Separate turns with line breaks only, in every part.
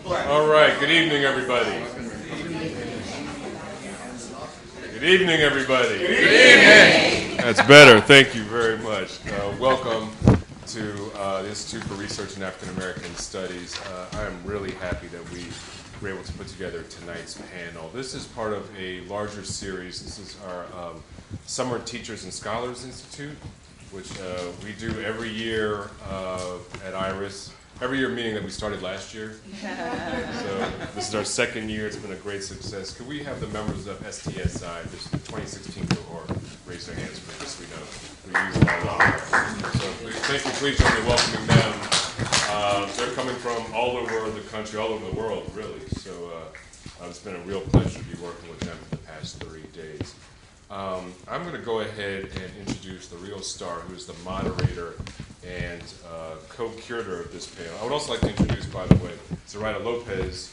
All right, good evening, everybody. Good evening, everybody. Good evening. That's better. Thank you very much. Welcome to the Institute for Research in African American Studies. I am really happy that we were able to put together tonight's panel. This is part of a larger series. This is our Summer Teachers and Scholars Institute, which we do every year at IRAAS. Every year meeting that we started last year. So this is our second year. It's been a great success. Could we have the members of STSI, this is the 2016 cohort, raise their hands for this? We know we use them all over. So please join me in welcoming them. They're coming from all over the country, all over the world, really. So it's been a real pleasure to be working with them for the past 3 days. I'm going to go ahead and introduce the real star, who is the moderator and co-curator of this panel. I would also like to introduce, by the way, Zoraida Lopez,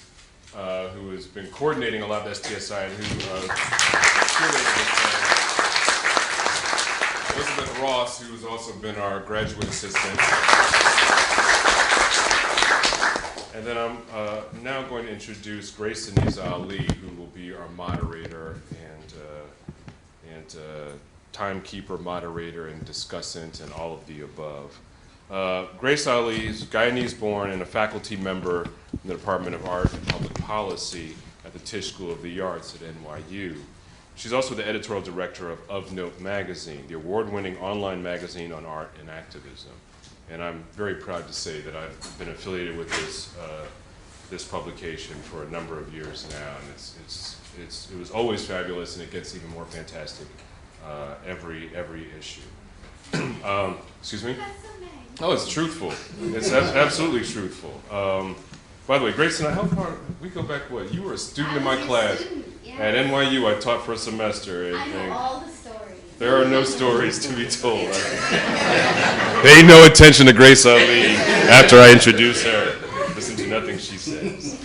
who has been coordinating a lot of STSI and who curated this panel. Elizabeth Ross, who has also been our graduate assistant. And then I'm now going to introduce Grace Denise Ali, who will be our moderator and timekeeper, moderator, and discussant, and all of the above. Grace Ali is Guyanese-born and a faculty member in the Department of Art and Public Policy at the Tisch School of the Arts at NYU. She's also the editorial director of Note magazine, the award-winning online magazine on art and activism. And I'm very proud to say that I've been affiliated with this publication for a number of years now, and it was always fabulous, and it gets even more fantastic every issue. Excuse me? Oh, it's truthful. It's absolutely truthful. By the way, Grace and I, how far, we go back what? You were a student in my class. At NYU, I taught for a semester.
I know all the stories.
There are no stories to be told. Pay no attention to Grace Ali after I introduce her. Listen to nothing she says.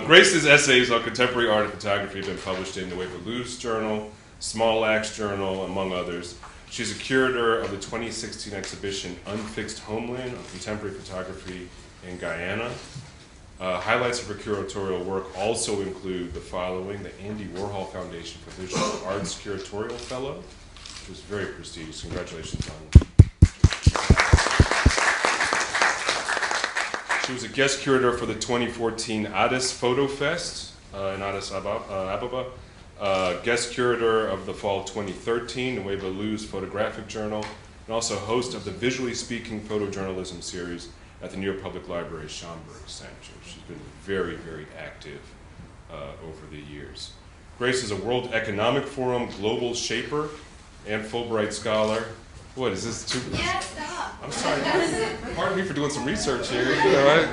Grace's essays on contemporary art and photography have been published in the Western Journal, Small Axe Journal, among others. She's a curator of the 2016 exhibition Unfixed Homeland on Contemporary Photography in Guyana. Highlights of her curatorial work also include the following: the Andy Warhol Foundation for Visual Arts Curatorial Fellow, which is very prestigious. Congratulations on. She was a guest curator for the 2014 Addis Photo Fest in Addis Ababa. Guest curator of the fall 2013 Nueva Luz Photographic Journal, and also host of the Visually Speaking Photojournalism series at the New York Public Library's Schomburg Center. She's been very, very active over the years. Grace is a World Economic Forum Global Shaper and Fulbright Scholar. What, is this too?
Yeah, stop.
I'm sorry. Pardon me for doing some research here. You know,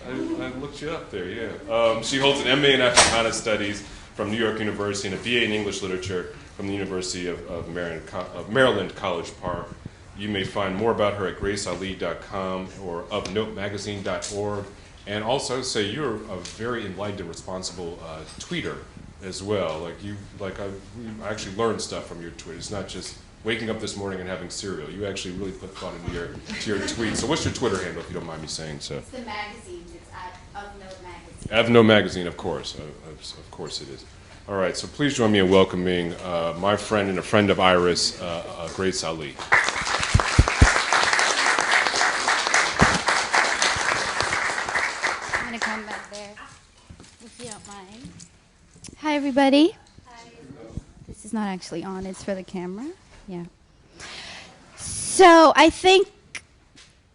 I looked you up there, yeah. She holds an MA in Africana Studies from New York University and a BA in English Literature from the University of Maryland College Park. You may find more about her at graceali.com or ofnotemagazine.org. And also say you're a very enlightened and responsible tweeter as well. I actually learned stuff from your tweet. It's not just waking up this morning and having cereal. You actually really put thought into your tweet. So what's your Twitter handle, if you don't mind me saying so?
It's the magazines. It's at Of Note Magazine.
Of Note Magazine, of course. Of course it is. All right, so please join me in welcoming my friend and a friend of IRAAS, Grace Ali.
I'm going to come back there, if you don't mind. Hi, everybody.
Hi.
This is not actually on. It's for the camera. Yeah. So I think,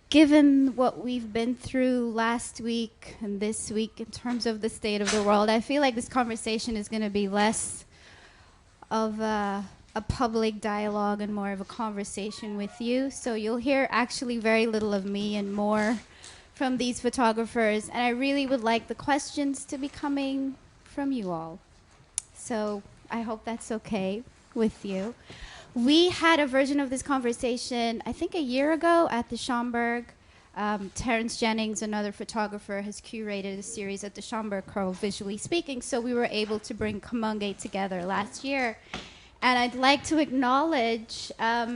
given what we've been through last week and this week in terms of the state of the world, I feel like this conversation is going to be less of a public dialogue and more of a conversation with you. So you'll hear actually very little of me and more from these photographers. And I really would like the questions to be coming from you all. So I hope that's okay with you. We had a version of this conversation, I think a year ago at the Schomburg. Terrence Jennings, another photographer, has curated a series at the Schomburg called Visually Speaking, so we were able to bring Kamunge together last year. And I'd like to acknowledge a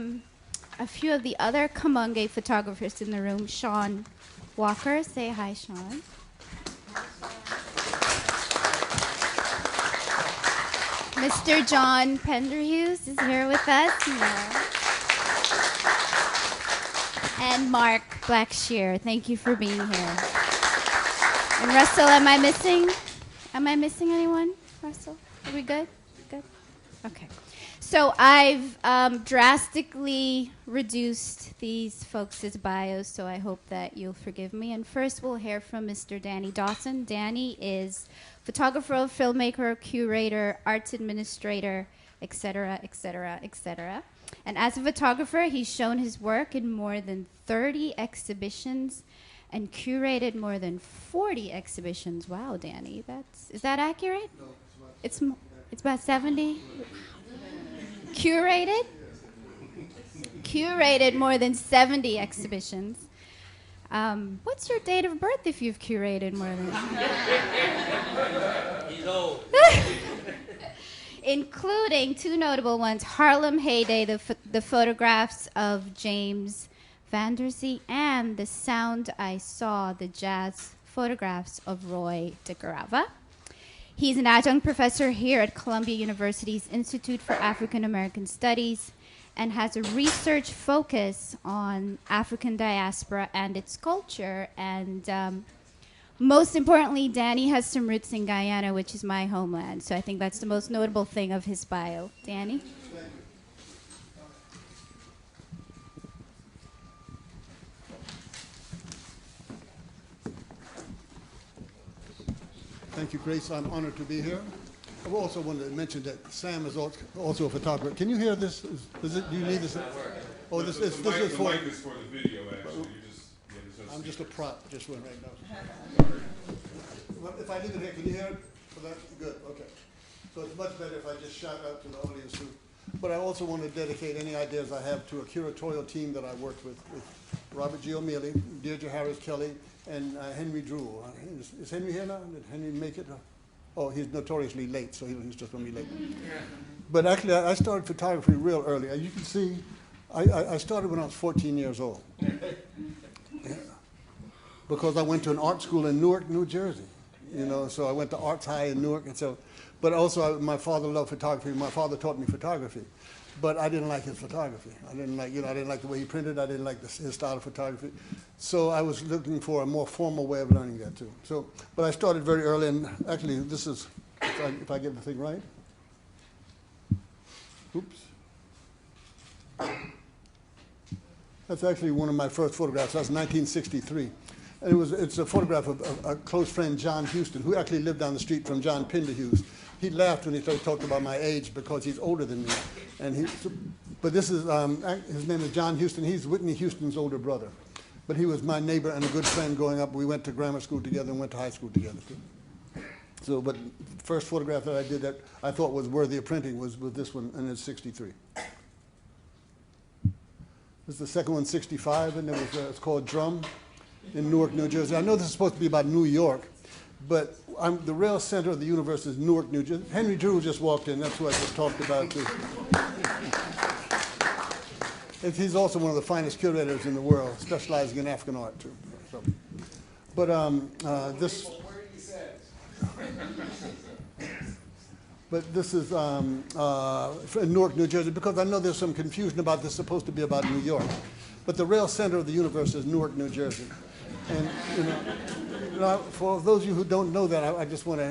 few of the other Kamunge photographers in the room. Sean Walker, say hi, Sean. Mr. John Penderhughes is here with us. And Mark Blackshear, thank you for being here. And Russell, am I missing anyone? Russell, are we good? Good? Okay. So I've drastically reduced these folks' bios, so I hope that you'll forgive me. And first we'll hear from Mr. Danny Dawson. Danny is photographer, filmmaker, curator, arts administrator, etc., etc., etc. And as a photographer, he's shown his work in more than 30 exhibitions and curated more than 40 exhibitions. Wow, Danny, is that accurate? No, it's about 70. Curated more than 70 exhibitions. What's your date of birth if you've curated more than? He's old. Including two notable ones: Harlem Heyday, the photographs of James Van der Zee, and The Sound I Saw, the jazz photographs of Roy DeGarava. He's an adjunct professor here at Columbia University's Institute for African American Studies and has a research focus on African diaspora and its culture. And most importantly, Danny has some roots in Guyana, which is my homeland. So I think that's the most notable thing of his bio. Danny?
Thank you, Grace. I'm honored to be here. I also wanted to mention that Sam is also a photographer. Can you hear this? Do you need this? Oh, this is for...
The mic is for the video, actually.
I'm just a prop, just one right now. Well, if I leave it here, can you hear it? Good, okay. So it's much better if I just shout out to the audience too. But I also want to dedicate any ideas I have to a curatorial team that I worked with Robert G. O'Mealy, Deirdre Harris Kelly, and Henry Drew. Is Henry here now? Did Henry make it? Oh, he's notoriously late, so he's just going to be late. But actually, I started photography real early. You can see, I started when I was 14 years old. Yeah. Because I went to an art school in Newark, New Jersey. So I went to Arts High in Newark, and so. But also, my father loved photography. My father taught me photography, but I didn't like his photography. I didn't like the way he printed. I didn't like his style of photography. So I was looking for a more formal way of learning that too. So, but I started very early, and actually, this is, if I get the thing right. Oops. That's actually one of my first photographs. That's 1963. And it's a photograph of a close friend, John Houston, who actually lived down the street from John Penderhughes. He laughed when he talked about my age because he's older than me. But this is, his name is John Houston. He's Whitney Houston's older brother. But he was my neighbor and a good friend growing up. We went to grammar school together and went to high school together too. So, but the first photograph that I did that I thought was worthy of printing was with this one, and it's 63. This is the second one, 65, and it's called Drum in Newark, New Jersey. I know this is supposed to be about New York, but the real center of the universe is Newark, New Jersey. Henry Drew just walked in. That's who I just talked about too. He's also one of the finest curators in the world, specializing in African art too. So, but this. But this is in Newark, New Jersey, because I know there's some confusion about this supposed to be about New York. But the real center of the universe is Newark, New Jersey. And for those of you who don't know that, I just want to,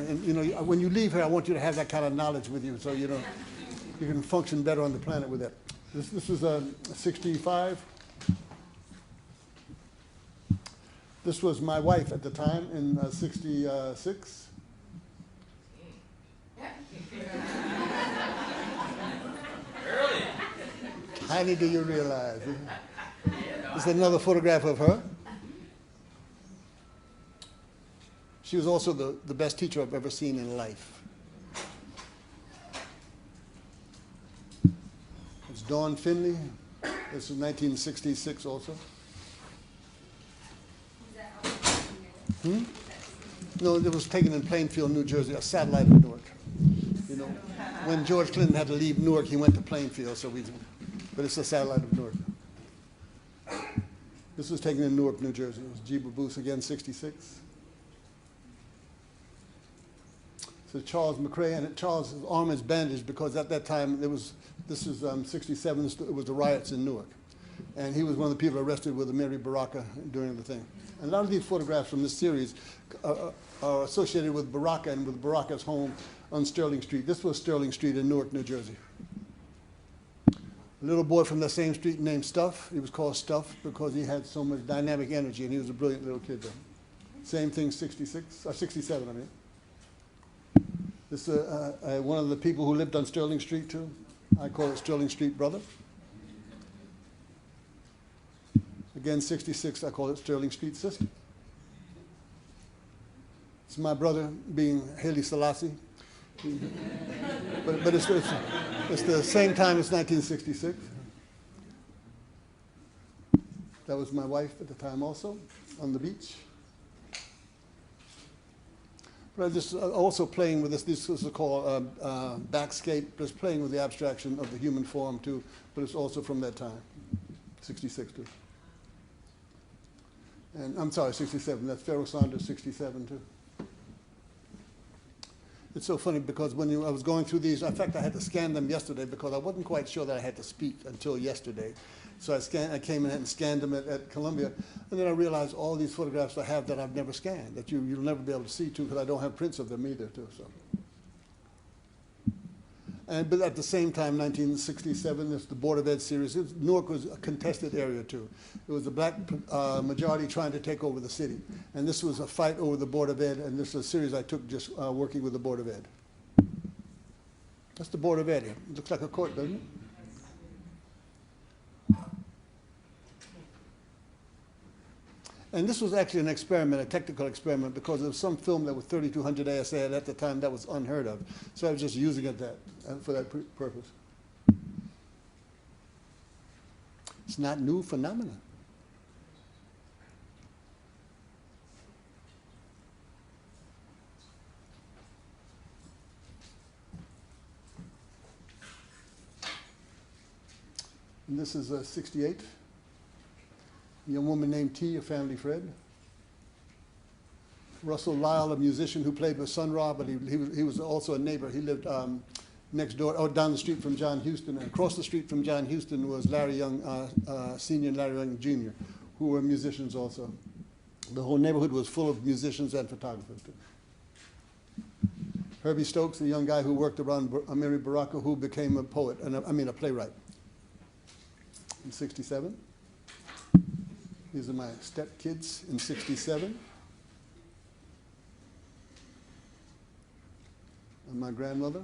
when you leave here, I want you to have that kind of knowledge with you, so you can function better on the planet with that. This is 65. This was my wife at the time in 66.
Early.
Tiny do you realize. This is another photograph of her. She was also the best teacher I've ever seen in life. It's Dawn Finley. This is 1966 also. No, it was taken in Plainfield, New Jersey, a satellite of Newark. When George Clinton had to leave Newark, he went to Plainfield, but it's a satellite of Newark. This was taken in Newark, New Jersey. It was Jeeba Booth, again, 66. So Charles McCrae, and Charles' arm is bandaged because at that time this was 67, it was the riots in Newark. And he was one of the people arrested with Amiri Baraka during the thing. And a lot of these photographs from this series are associated with Baraka and with Baraka's home on Sterling Street. This was Sterling Street in Newark, New Jersey. A little boy from that same street named Stuff. He was called Stuff because he had so much dynamic energy, and he was a brilliant little kid then. Same thing, 67, I mean. This is one of the people who lived on Sterling Street, too. I call it Sterling Street Brother. Again, 66, I call it Sterling Street Sister. It's my brother being Haile Selassie. but it's the same time as 1966. That was my wife at the time also, on the beach. But I just also playing with this was called backscape, just playing with the abstraction of the human form too, but it's also from that time, 66 too. And I'm sorry, 67, that's Pharaoh Saunders, 67 too. It's so funny because when I was going through these, in fact, I had to scan them yesterday because I wasn't quite sure that I had to speak until yesterday. So I came in and scanned them at Columbia, and then I realized all these photographs I have that I've never scanned, that you'll never be able to see too, because I don't have prints of them either too. So. But at the same time, 1967, this the Board of Ed series. Newark was a contested area too. It was the black majority trying to take over the city. And this was a fight over the Board of Ed, and this is a series I took just working with the Board of Ed. That's the Board of Ed here. It looks like a court, doesn't it? And this was actually an experiment, a technical experiment, because there was some film that was 3200 ASA, and at the time that was unheard of. So I was just using it for that purpose. It's not new phenomena. And this is 68. A young woman named T, a family friend. Russell Lyle, a musician who played with Sun Ra, but he was also a neighbor. He lived next door, or down the street from John Huston. And across the street from John Huston was Larry Young, Sr. and Larry Young, Jr., who were musicians also. The whole neighborhood was full of musicians and photographers, too. Herbie Stokes, the young guy who worked around Amiri Baraka, who became a poet, a playwright in 67. These are my stepkids in 67. And my grandmother.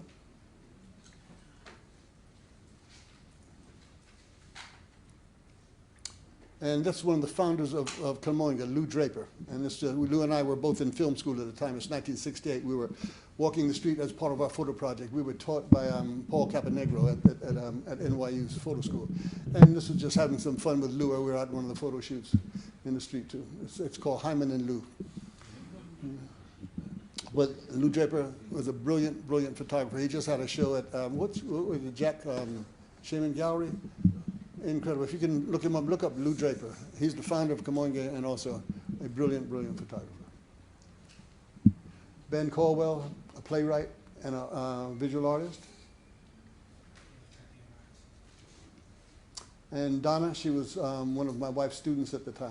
And that's one of the founders of Columbia, Lou Draper. And Lou and I were both in film school at the time. It's 1968. We were walking the street as part of our photo project. We were taught by Paul Caponegro at NYU's photo school. And this was just having some fun with Lou. We were at one of the photo shoots in the street, too. It's called Hyman and Lou. But Lou Draper was a brilliant, brilliant photographer. He just had a show at, what was it, Jack Shaman Gallery? Incredible. If you can look him up, look up Lou Draper. He's the founder of Camoinga and also a brilliant, brilliant photographer. Ben Caldwell, a playwright and a visual artist. And Donna, she was one of my wife's students at the time.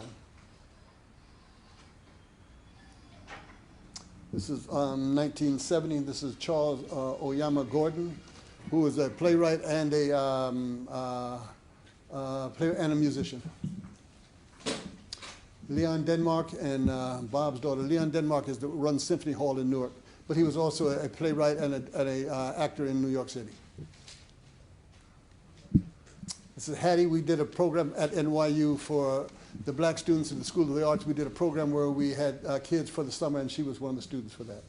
This is 1970. This is Charles Oyama Gordon, who was a playwright and a musician. Leon Denmark and Bob's daughter. Leon Denmark runs Symphony Hall in Newark, but he was also a playwright and an actor in New York City. This is Hattie. We did a program at NYU for the black students in the School of the Arts. We did a program where we had kids for the summer, and she was one of the students for that.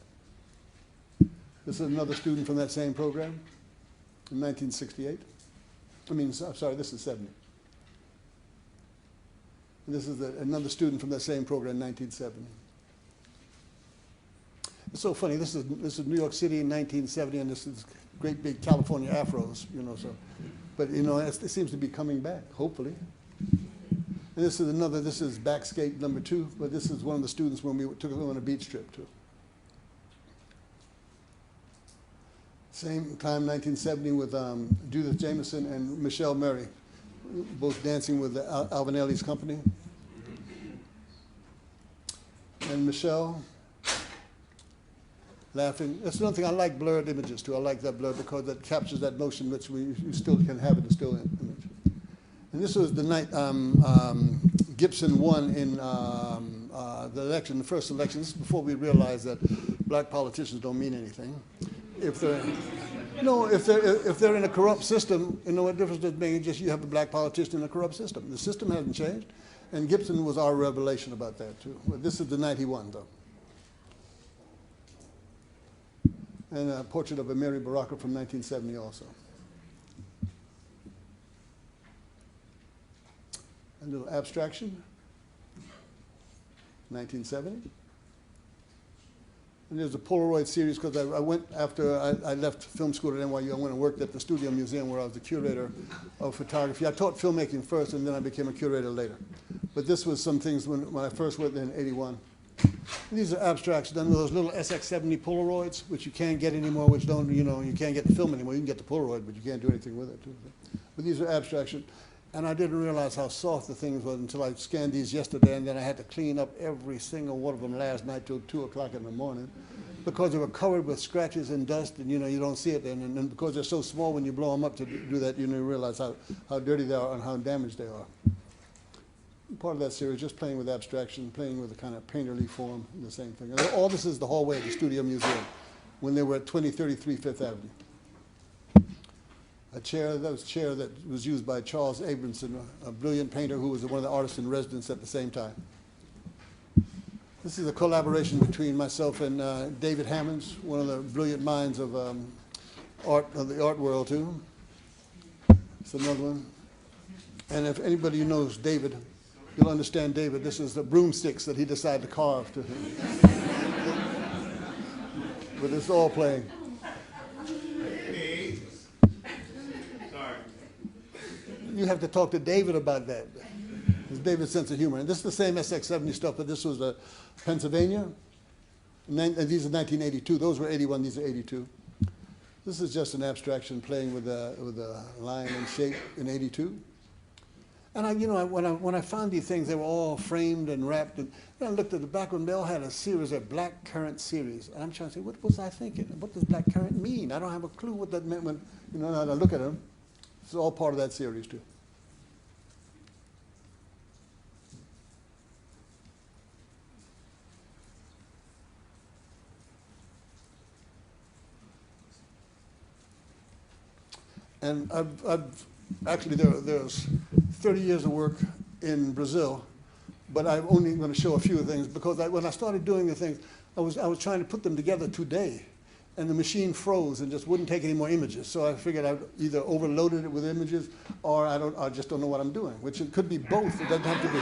This is another student from that same program in 1968. I'm sorry, this is 70. And this is another student from that same program in 1970. It's so funny. This is New York City in 1970, and this is great big California afros, so. But, it seems to be coming back, hopefully. And this is backscape number 2, but this is one of the students when we took them on a beach trip, too. Same time, 1970, with Judith Jameson and Michelle Murray, both dancing with Albanelli's company. And Michelle laughing. That's another thing. I like blurred images too. I like that blur because that captures that motion which you still can have in a still image. And this was the night Gibson won in the election, the first election. This is before we realized that black politicians don't mean anything. If they're in a corrupt system, you know what difference does it make? Just you have a black politician in a corrupt system. The system hasn't changed, and Gibson was our revelation about that too. Well, this is the night he won, though. And a portrait of Amiri Baraka from 1970 also. A little abstraction, 1970. And there's a Polaroid series because I went after I left film school at NYU. I went and worked at the Studio Museum where I was the curator of photography. I taught filmmaking first, and then I became a curator later. But this was some things when I first went there in '81. These are abstracts done with those little SX70 Polaroids, which you can't get anymore, which don't, you can't get the film anymore. You can get the Polaroid, but you can't do anything with it. But these are abstraction. And I didn't realize how soft the things were until I scanned these yesterday, and then I had to clean up every single one of them last night till 2 o'clock in the morning because they were covered with scratches and dust, and you don't see it. And because they're so small, when you blow them up to do that, you realize how dirty they are and how damaged they are. Part of that series, just playing with abstraction, playing with a kind of painterly form, the same thing. All this is the hallway at the Studio Museum when they were at 2033 Fifth Avenue. A chair that was used by Charles Abramson, a brilliant painter who was one of the artists in residence at the same time. This is a collaboration between myself and David Hammonds, one of the brilliant minds of the art world too. It's another one. And if anybody knows David, you'll understand David. This is the broomsticks that he decided to carve to him. But it's all playing. You have to talk to David about that. It's David's sense of humor. And this is the same SX70 stuff, but this was Pennsylvania. And these are 1982. Those were 81. These are 82. This is just an abstraction playing with a line and shape in 82. And when I found these things, they were all framed and wrapped. And I looked at the back one. They all had a series, a black currant series. And I'm trying to say, what was I thinking? What does black currant mean? I don't have a clue what that meant when I look at them. It's all part of that series too. And I've actually there's 30 years of work in Brazil, but I'm only going to show a few things because when I started doing the things, I was trying to put them together today, and the machine froze and just wouldn't take any more images. So I figured I'd either overloaded it with images, or I just don't know what I'm doing. Which it could be both. It doesn't have to be,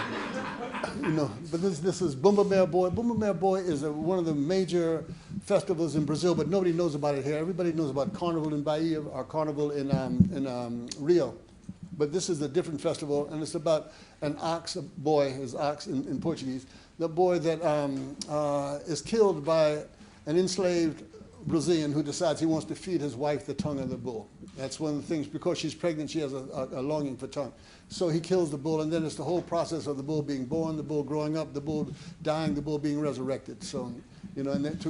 But this is Bumba Meu Boi. Bumba Meu Boi is one of the major festivals in Brazil, but nobody knows about it here. Everybody knows about Carnival in Bahia or Carnival in Rio. But this is a different festival, and it's about an ox, a boy is ox in Portuguese, the boy that is killed by an enslaved Brazilian who decides he wants to feed his wife the tongue of the bull. That's one of the things, because she's pregnant, she has a longing for tongue. So he kills the bull, and then it's the whole process of the bull being born, the bull growing up, the bull dying, the bull being resurrected. So, and then to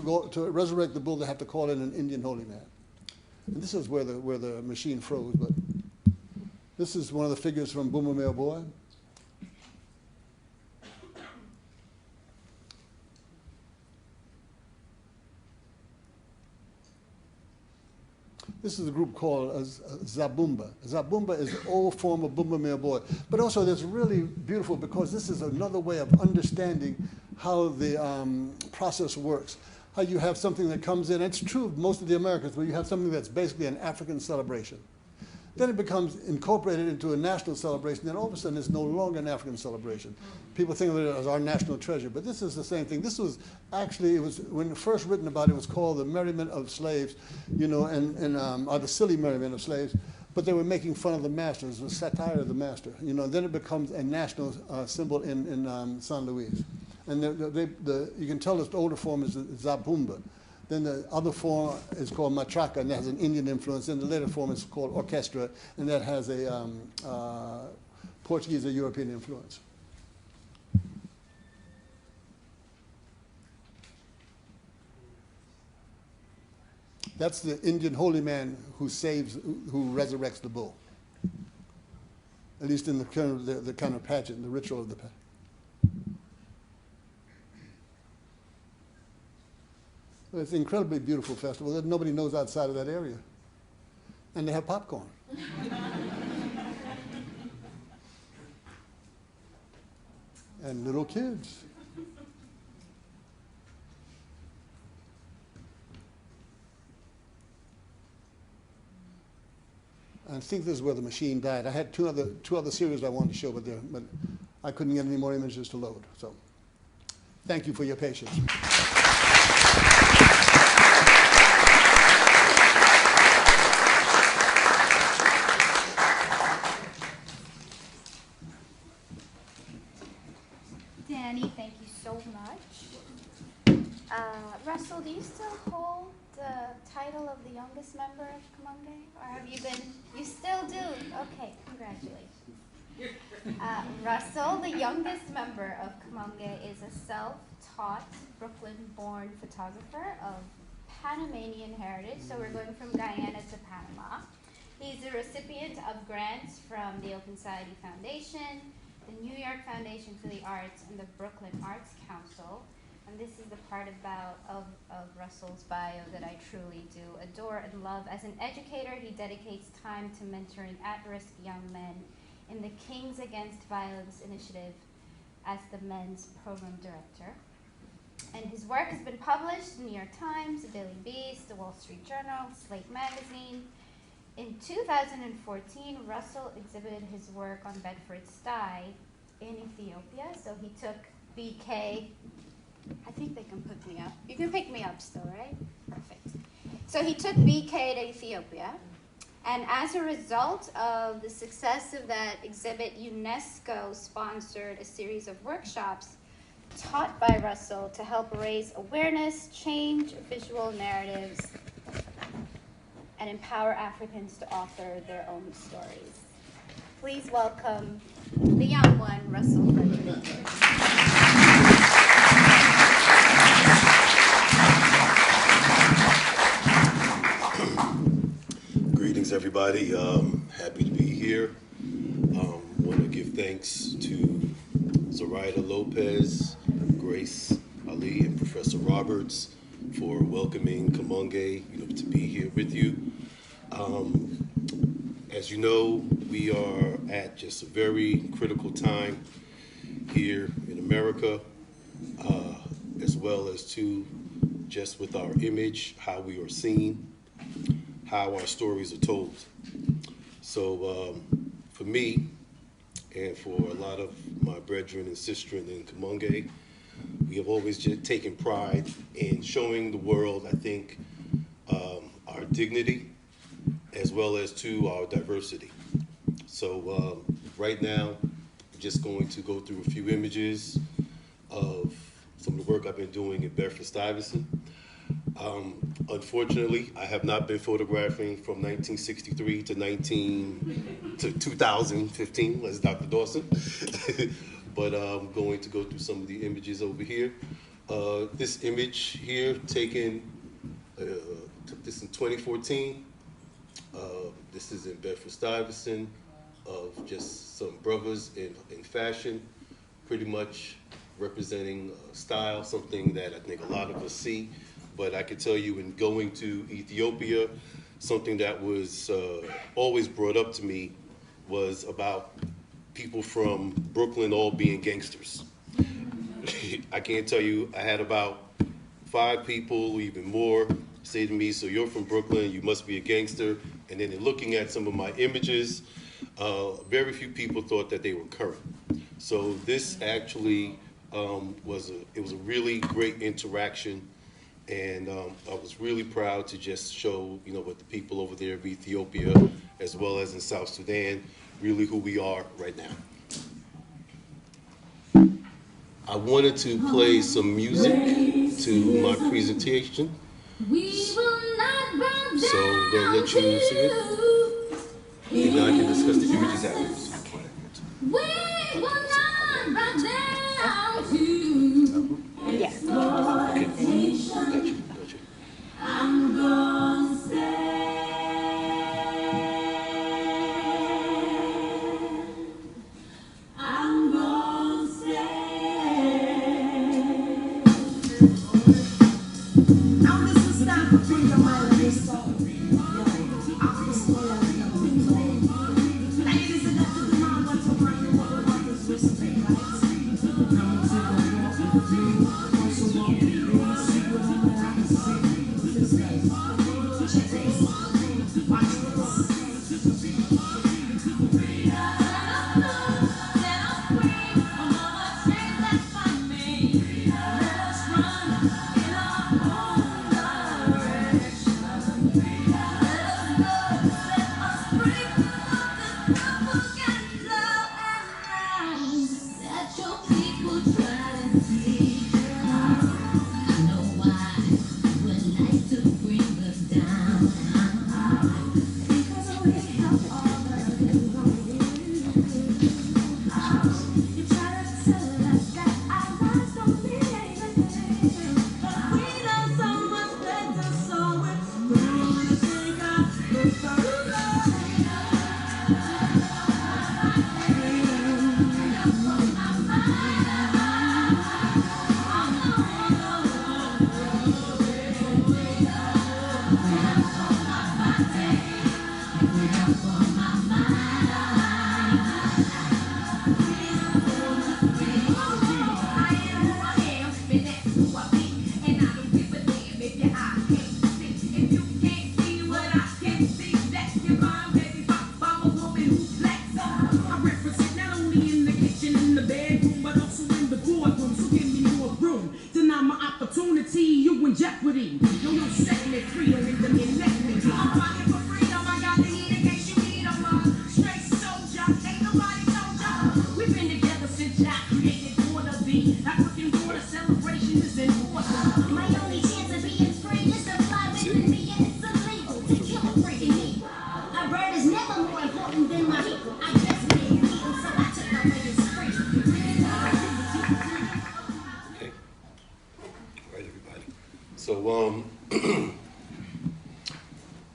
resurrect the bull, they have to call in an Indian holy man. And this is where the machine froze, but this is one of the figures from Bumba Meu Boi. This is a group called Zabumba. Zabumba is the old form of Bumba Meu Boi. But also it's really beautiful because this is another way of understanding how the process works. How you have something that comes in. It's true of most of the Americans, where you have something that's basically an African celebration. Then it becomes incorporated into a national celebration. Then all of a sudden it's no longer an African celebration. People think of it as our national treasure, but this is the same thing. This was actually, it was when first written about, it was called the merriment of slaves, or the silly merriment of slaves. But they were making fun of the masters, the satire of the master. Then it becomes a national symbol in San Luis. And you can tell this older form is Zabumba. Then the other form is called matraca, and that has an Indian influence. And the later form is called orchestra, and that has a Portuguese or European influence. That's the Indian holy man who resurrects the bull. At least in the kind of pageant, the ritual of the pageant. Well, it's an incredibly beautiful festival that nobody knows outside of that area. And they have popcorn. And little kids. I think this is where the machine died. I had two other series I wanted to show, but I couldn't get any more images to load. So, thank you for your patience.
Danny, thank you so much. Russell, do you still hold the title of the youngest member of Comungue? Or have you been, you still do? Okay, congratulations. Russell, the youngest member of Comungue, is a self-taught Brooklyn-born photographer of Panamanian heritage, so we're going from Guyana to Panama. He's a recipient of grants from the Open Society Foundation, the New York Foundation for the Arts, and the Brooklyn Arts Council. And this is the part of Russell's bio that I truly do adore and love. As an educator, he dedicates time to mentoring at-risk young men in the Kings Against Violence initiative as the men's program director. And his work has been published in the New York Times, the Daily Beast, the Wall Street Journal, Slate Magazine. In 2014, Russell exhibited his work on Bedford Stuy in Ethiopia. So he took BK. I think they can pick me up. You can pick me up still, right? Perfect. So he took BK to Ethiopia, and as a result of the success of that exhibit, UNESCO sponsored a series of workshops taught by Russell to help raise awareness, change visual narratives, and empower Africans to author their own stories. Please welcome the young one, Russell Frederick.
Greetings, everybody. Happy to be here. Want to give thanks to Zoraida Lopez, Grace Ali, and Professor Roberts for welcoming Comungue, to be here with you. As you know, we are at just a very critical time here in America, as well as just with our image, how we are seen, how our stories are told. So for me, and for a lot of my brethren and sistren in Comungue, we have always just taken pride in showing the world, I think, our dignity, as well as to our diversity. So right now, I'm just going to go through a few images of some of the work I've been doing in Bedford-Stuyvesant. Unfortunately, I have not been photographing from 1963 to 2015, as Dr. Dawson. But I'm going to go through some of the images over here. This image here took this in 2014. This is in Bedford-Stuyvesant of just some brothers in fashion, pretty much representing style, something that I think a lot of us see. But I can tell you, in going to Ethiopia, something that was always brought up to me was about people from Brooklyn all being gangsters. I can't tell you, I had about 5 people, even more, say to me, so you're from Brooklyn, you must be a gangster. And then in looking at some of my images, very few people thought that they were current. So this actually was a really great interaction. And I was really proud to just show, what the people over there of Ethiopia, as well as in South Sudan, really who we are right now. I wanted to play some music to my presentation.
We will not bow down.
So I'm going to let you see it. And now I can discuss the images afterwards.
We will not bow down to you. Yes, Lord.
Okay. Got you.
I'm gonna say. I'm gonna say. Now this is time for freedom, my little soul. Ladies and gentlemen, what's the right word? What is respect?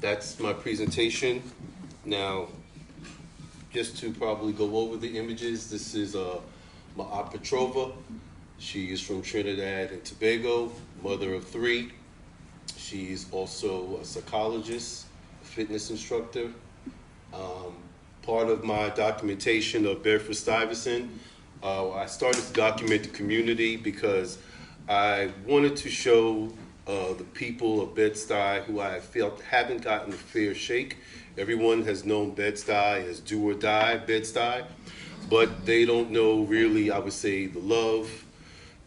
That's my presentation. Now, just to probably go over the images, this is Ma'a Petrova. She is from Trinidad and Tobago, mother of 3. She's also a psychologist, a fitness instructor. Part of my documentation of Bedford-Stuyvesant, I started to document the community because I wanted to show the people of Bed-Stuy who I felt haven't gotten a fair shake. Everyone has known Bed-Stuy as do or die Bed-Stuy, but they don't know really, I would say, the love.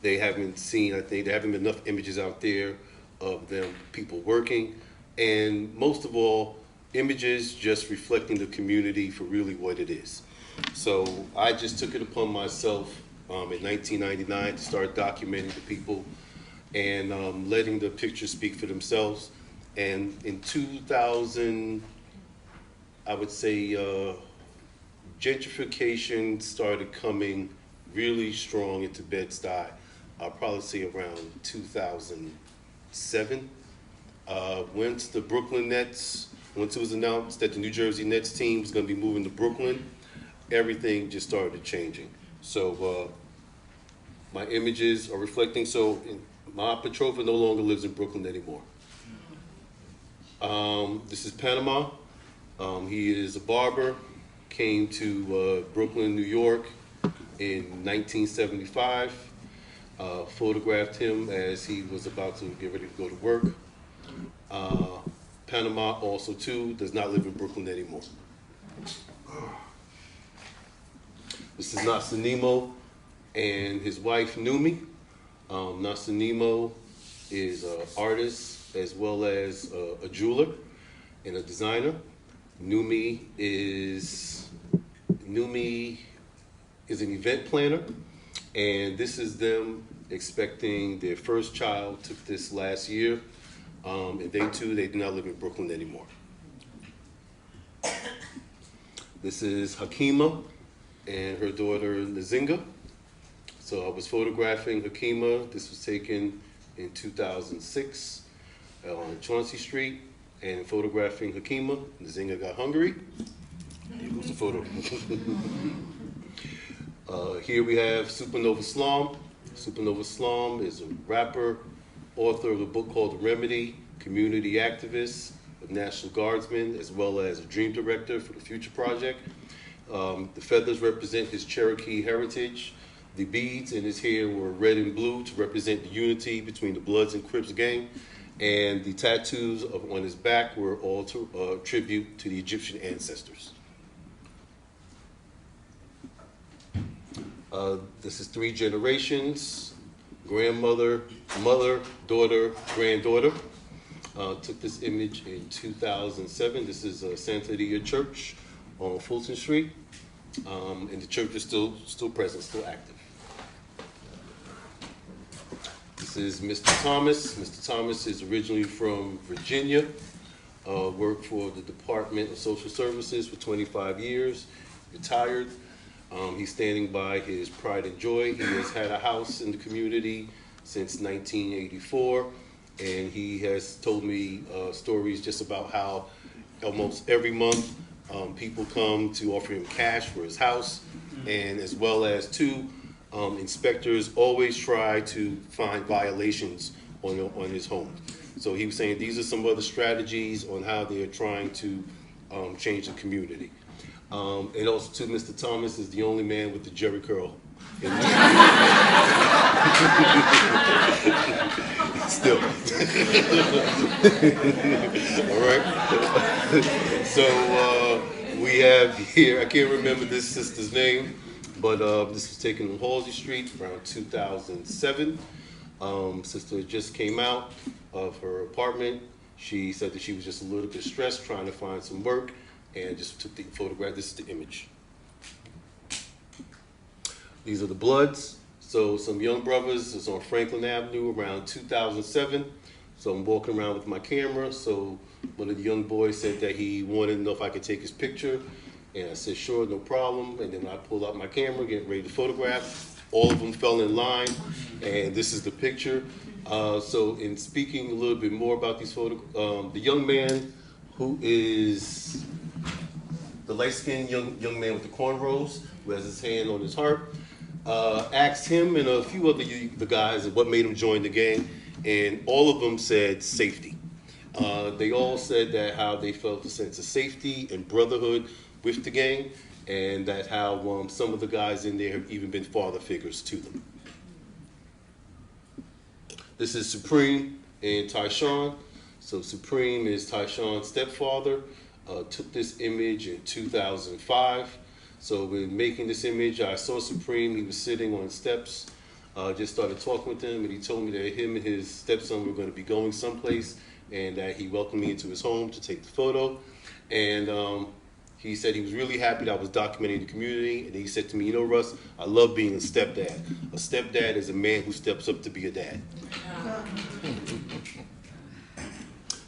They haven't seen, I think, there haven't been enough images out there of them, people working, and most of all, images just reflecting the community for really what it is. So I just took it upon myself in 1999 to start documenting the people and letting the pictures speak for themselves. And in 2000, I would say gentrification started coming really strong into Bed-Stuy. I'll probably say around 2007. Once the Brooklyn Nets, once it was announced that the New Jersey Nets team was going to be moving to Brooklyn, everything just started changing. So my images are reflecting. So Ma'a Petrova no longer lives in Brooklyn anymore. This is Panama. He is a barber, came to Brooklyn, New York in 1975. Photographed him as he was about to get ready to go to work. Panama also too does not live in Brooklyn anymore. This is Nasanimo and his wife Numi. Nasanimo is an artist as well as a jeweler and a designer. Numi is an event planner, and this is them expecting their first child. Took this last year. And they too, they do not live in Brooklyn anymore. This is Hakima and her daughter Nzinga. So I was photographing Hakima. This was taken in 2006 on Chauncey Street, and photographing Hakima. Nzinga got hungry. Here goes the photo. Here we have Supernova Slum. Supernova Slum is a rapper, author of a book called The Remedy, community activist, a National Guardsman, as well as a dream director for the Future Project. The feathers represent his Cherokee heritage. The beads in his hair were red and blue to represent the unity between the Bloods and Crips gang. And the tattoos on his back were all tribute to the Egyptian ancestors. This is 3 generations: grandmother, mother, daughter, granddaughter. Took this image in 2007. This is Santa Dia Church on Fulton Street. And the church is still present, still active. This is Mr. Thomas. Mr. Thomas is originally from Virginia, worked for the Department of Social Services for 25 years, retired. He's standing by his pride and joy. He has had a house in the community since 1984, and he has told me stories just about how almost every month people come to offer him cash for his house, and as well as inspectors always try to find violations on his home. So he was saying these are some other strategies on how they are trying to change the community. And also, too, Mr. Thomas is the only man with the Jerry curl. Still. All right. So we have here, I can't remember this sister's name, but this was taken on Halsey Street around 2007. Sister just came out of her apartment. She said that she was just a little bit stressed trying to find some work, and just took the photograph. This is the image. These are the Bloods. So some young brothers is on Franklin Avenue around 2007. So I'm walking around with my camera. So one of the young boys said that he wanted to know if I could take his picture. And I said, sure, no problem. And then I pulled out my camera, getting ready to photograph. All of them fell in line. And this is the picture. So in speaking a little bit more about these photos, the young man who is the light-skinned young man with the cornrows, who has his hand on his heart, asked him and a few other the guys what made him join the gang, and all of them said safety. They all said that how they felt a sense of safety and brotherhood with the gang, and that how some of the guys in there have even been father figures to them. This is Supreme and Tyshawn. So Supreme is Tyshawn's stepfather. Took this image in 2005. So when making this image, I saw Supreme. He was sitting on steps. Just started talking with him, and he told me that him and his stepson were going to be going someplace, and that he welcomed me into his home to take the photo. And he said he was really happy that I was documenting the community. And he said to me, you know, Russ, I love being a stepdad. A stepdad is a man who steps up to be a dad.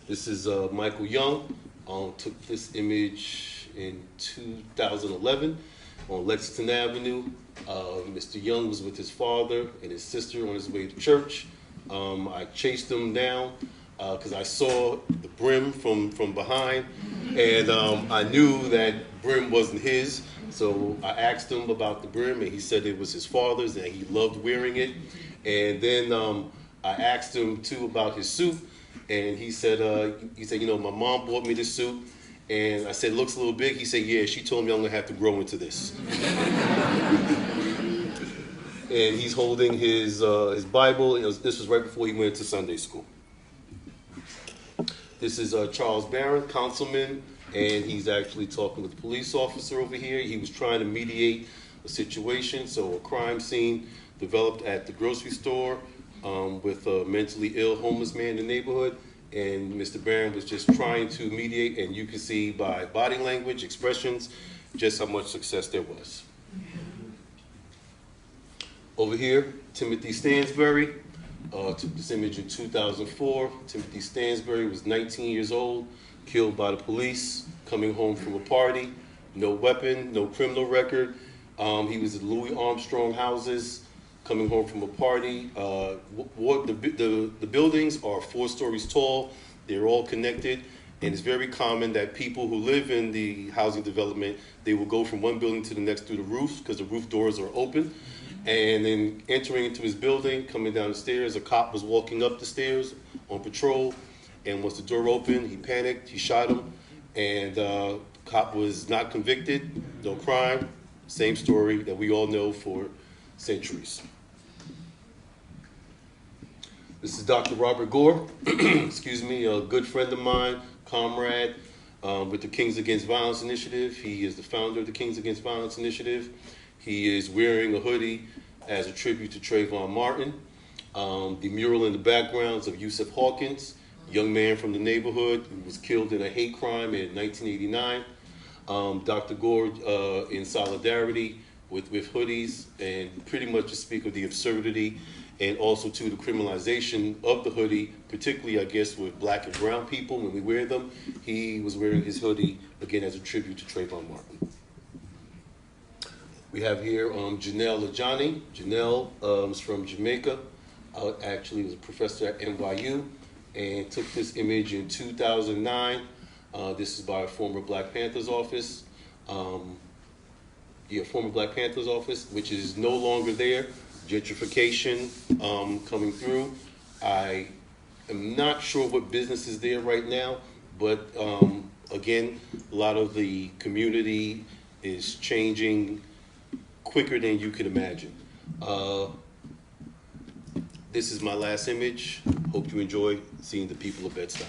This is Michael Young. Took this image in 2011 on Lexington Avenue. Mr. Young was with his father and his sister on his way to church. I chased him down because I saw the brim from behind, and I knew that brim wasn't his. So I asked him about the brim, and he said it was his father's and he loved wearing it. And then I asked him too about his suit. And he said, you know, my mom bought me this suit. And I said, it looks a little big. He said, yeah, she told me I'm going to have to grow into this. And he's holding his Bible. This was right before he went to Sunday school. This is Charles Barron, councilman, and he's actually talking with the police officer over here. He was trying to mediate a situation. So a crime scene developed at the grocery store with a mentally ill homeless man in the neighborhood, and Mr. Barron was just trying to mediate, and you can see by body language, expressions, just how much success there was. Over here, Timothy Stansbury. Took this image in 2004. Timothy Stansbury was 19 years old, killed by the police, coming home from a party. No weapon, no criminal record. He was at Louis Armstrong houses, coming home from a party. The buildings are 4 stories tall. They're all connected. And it's very common that people who live in the housing development, they will go from one building to the next through the roofs because the roof doors are open. And then entering into his building, coming down the stairs, a cop was walking up the stairs on patrol. And once the door opened, he panicked, he shot him. And cop was not convicted, no crime. Same story that we all know for centuries. This is Dr. Robert Gore, excuse me, a good friend of mine, comrade with the Kings Against Violence Initiative. He is the founder of the Kings Against Violence Initiative. He is wearing a hoodie as a tribute to Trayvon Martin. The mural in the background is of Yusuf Hawkins, a young man from the neighborhood who was killed in a hate crime in 1989. Dr. Gore in solidarity with hoodies and pretty much to speak of the absurdity and also to the criminalization of the hoodie, particularly, I guess, with black and brown people when we wear them. He was wearing his hoodie, again, as a tribute to Trayvon Martin. We have here Janelle Lajani. Janelle is from Jamaica. Actually was a professor at NYU and took this image in 2009. This is by a former Black Panthers office. Former Black Panthers office, which is no longer there. Gentrification coming through. I am not sure what business is there right now, but again, a lot of the community is changing quicker than you could imagine. This is my last image. Hope you enjoy seeing the people of Bed-Stuy.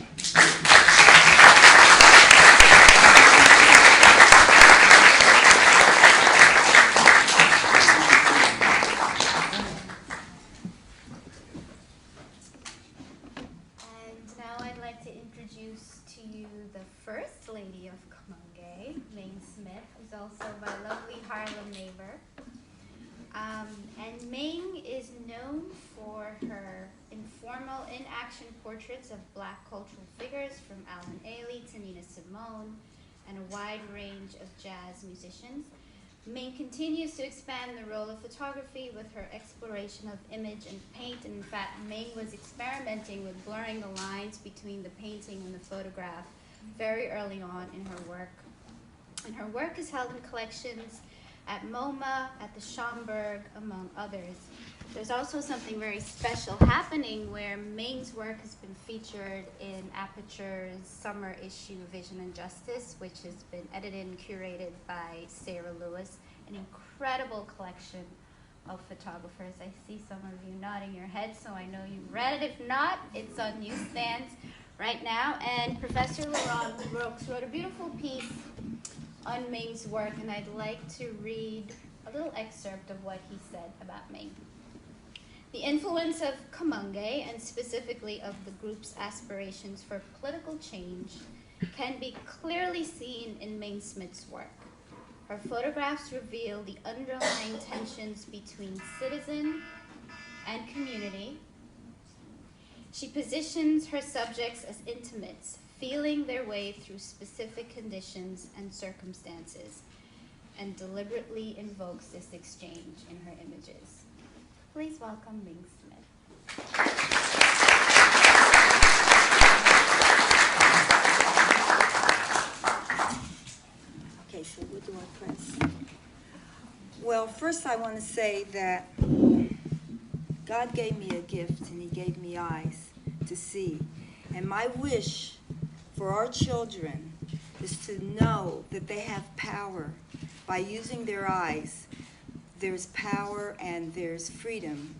First Lady of Comangue, Maine Smith, who's also my lovely Harlem neighbor. And Maine is known for her informal in-action portraits of Black cultural figures from Alan Ailey to Nina Simone and a wide range of jazz musicians. Maine continues to expand the role of photography with her exploration of image and paint. And in fact, Maine was experimenting with blurring the lines between the painting and the photograph very early on in her work. And her work is held in collections at MoMA, at the Schomburg, among others. There's also something very special happening where Maine's work has been featured in Aperture's summer issue, Vision and Justice, which has been edited and curated by Sarah Lewis, an incredible collection of photographers. I see some of you nodding your heads, so I know you read it. If not, it's on newsstands right now. And Professor Laurent Brooks wrote a beautiful piece on Maine's work, and I'd like to read a little excerpt of what he said about Maine. The influence of Comangue, and specifically of the group's aspirations for political change, can be clearly seen in Maine Smith's work. Her photographs reveal the underlying tensions between citizen and community. She positions her subjects as intimates, feeling their way through specific conditions and circumstances, and deliberately invokes this exchange in her images. Please welcome Maine Smith.
Okay, so what do I press? Well, first I want to say that God gave me a gift, and he gave me eyes to see. And my wish for our children is to know that they have power by using their eyes. There's power and there's freedom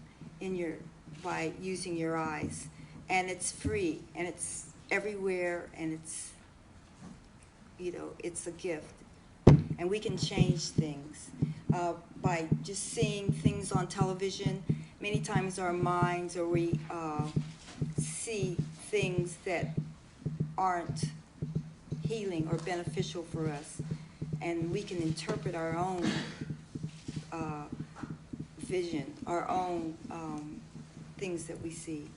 by using your eyes. And it's free, and it's everywhere, and it's, it's a gift. And we can change things by just seeing things on television. Many times our minds, or we see things that aren't healing or beneficial for us, and we can interpret our own vision, our own things that we see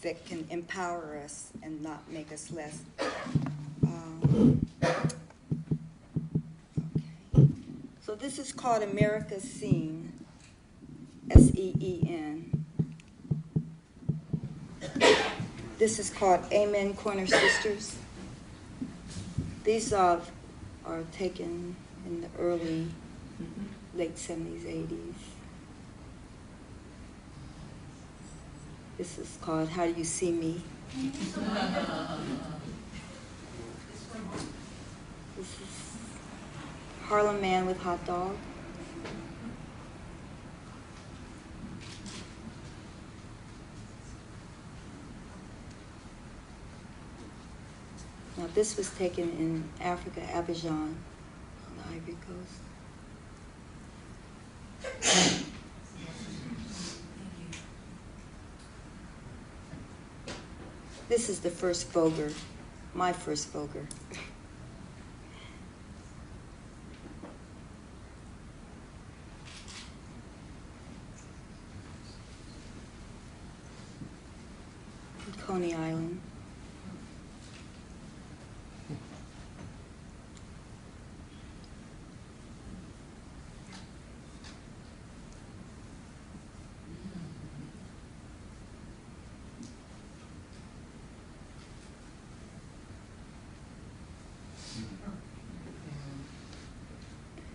that can empower us and not make us less. Okay. So this is called America's Scene, S-E-E-N. This is called Amen Corner Sisters. These are taken in the early, late 70s, 80s. This is called How Do You See Me? This is Harlem Man with Hot Dog. Now this was taken in Africa, Abidjan, on the Ivory Coast. This is the first Vogue, my first Vogue. Coney Island.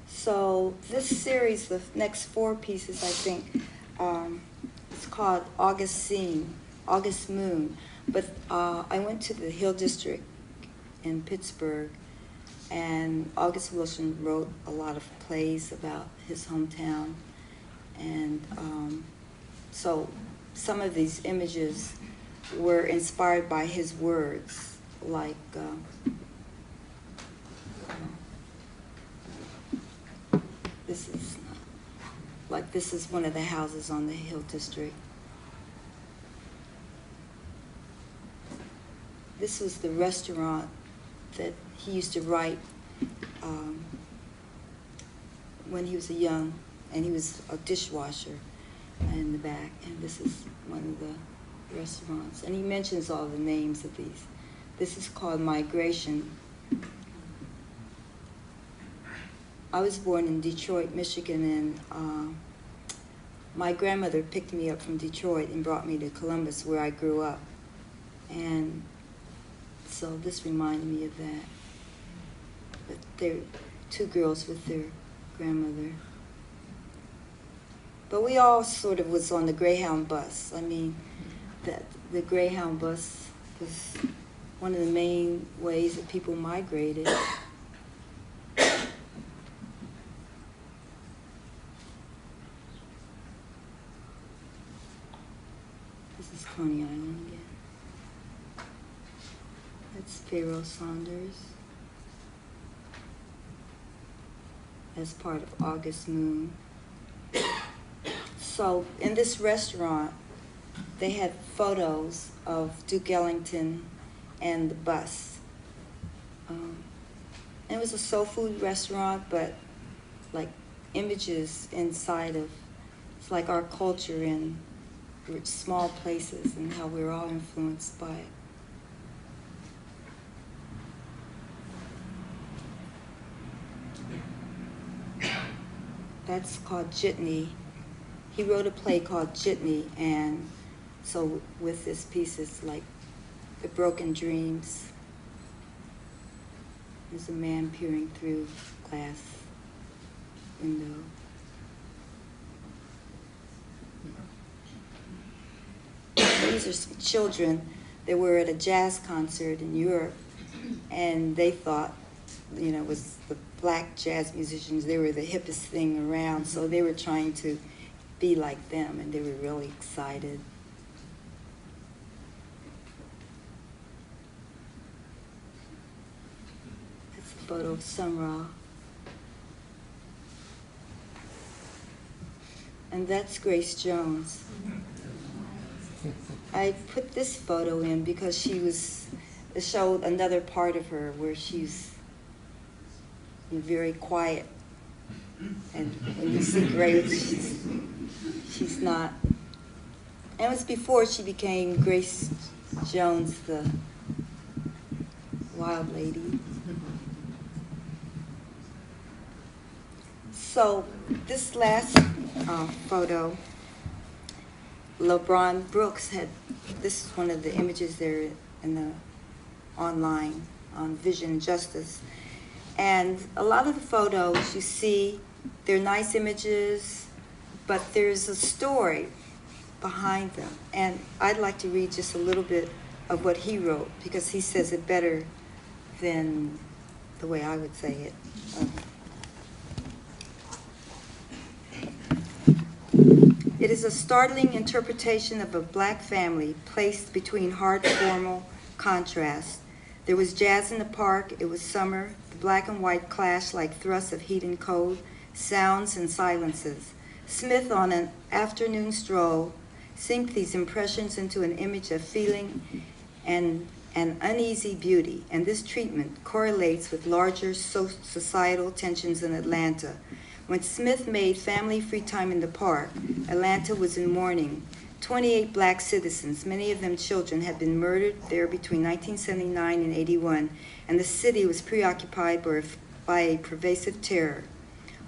So this series, the next 4 pieces, I think, it's called August Scene, August Moon. But I went to the Hill District in Pittsburgh, and August Wilson wrote a lot of plays about his hometown. And so some of these images were inspired by his words, like this is one of the houses on the Hill District. This was the restaurant that he used to write when he was young, and he was a dishwasher in the back. And this is one of the restaurants. And he mentions all the names of these. This is called Migration. I was born in Detroit, Michigan, and my grandmother picked me up from Detroit and brought me to Columbus, where I grew up. And so this reminded me of that. But they're 2 girls with their grandmother. But we all sort of was on the Greyhound bus. I mean, the Greyhound bus was one of the main ways that people migrated. This is Coney Island again. That's Pharaoh Saunders as part of August Moon. So in this restaurant, they had photos of Duke Ellington and the bus. And it was a soul food restaurant, but like images inside of, it's like our culture in small places and how we're all influenced by it. That's called Jitney. He wrote a play called Jitney, and so with this piece, it's like the broken dreams. There's a man peering through glass window. These are some children that were at a jazz concert in Europe, and they thought, you know, it was the black jazz musicians, they were the hippest thing around, so they were trying to be like them, and they were really excited. That's a photo of Sun Ra. And that's Grace Jones. I put this photo in because it showed another part of her where she's very quiet. And when you see Grace, she's not And it was before she became Grace Jones, the wild lady. So this last photo, LeBron Brooks had, this is one of the images there in the online on Vision and Justice. And a lot of the photos you see, they're nice images, but there's a story behind them. And I'd like to read just a little bit of what he wrote, because he says it better than the way I would say it. It is a startling interpretation of a black family placed between hard formal contrasts. There was jazz in the park, it was summer, the black and white clashed like thrusts of heat and cold, sounds and silences. Smith, on an afternoon stroll, synced these impressions into an image of feeling and an uneasy beauty, and this treatment correlates with larger societal tensions in Atlanta. When Smith made Family Free Time in the Park, Atlanta was in mourning. 28 black citizens, many of them children, had been murdered there between 1979 and 81, and the city was preoccupied by a pervasive terror.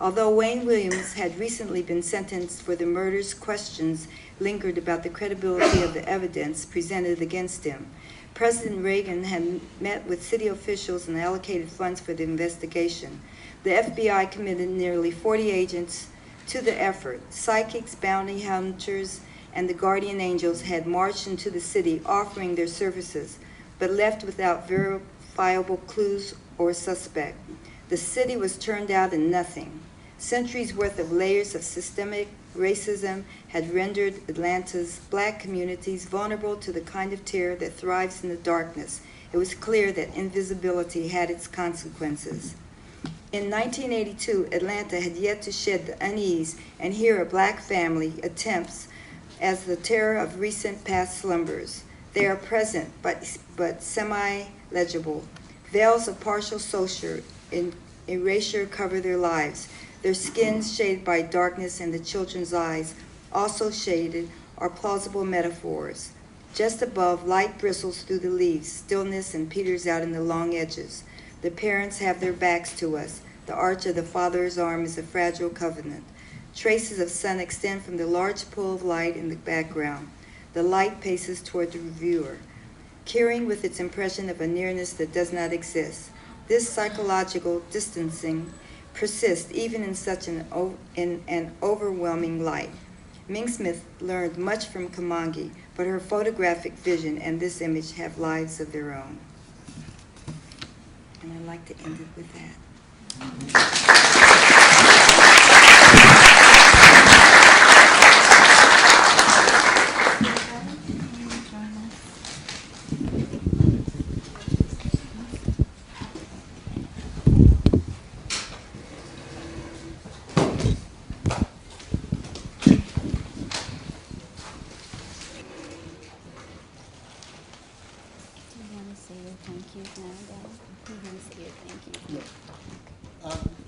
Although Wayne Williams had recently been sentenced for the murders, questions lingered about the credibility of the evidence presented against him. President Reagan had met with city officials and allocated funds for the investigation. The FBI committed nearly 40 agents to the effort. Psychics, bounty hunters, and the guardian angels had marched into the city offering their services, but left without verifiable clues or suspect. The city was turned out in nothing. Centuries worth of layers of systemic racism had rendered Atlanta's black communities vulnerable to the kind of terror that thrives in the darkness. It was clear that invisibility had its consequences. In 1982, Atlanta had yet to shed the unease and hear a black family attempts as the terror of recent past slumbers. They are present, but semi-legible. Veils of partial social erasure cover their lives. Their skins shaded by darkness, and the children's eyes, also shaded, are plausible metaphors. Just above, light bristles through the leaves, stillness and peters out in the long edges. The parents have their backs to us. The arch of the father's arm is a fragile covenant. Traces of sun extend from the large pool of light in the background. The light paces toward the viewer, carrying with its impression of a nearness that does not exist. This psychological distancing persists even in such an overwhelming light. Ming Smith learned much from Kamangi, but her photographic vision and this image have lives of their own. And I'd like to end it with that.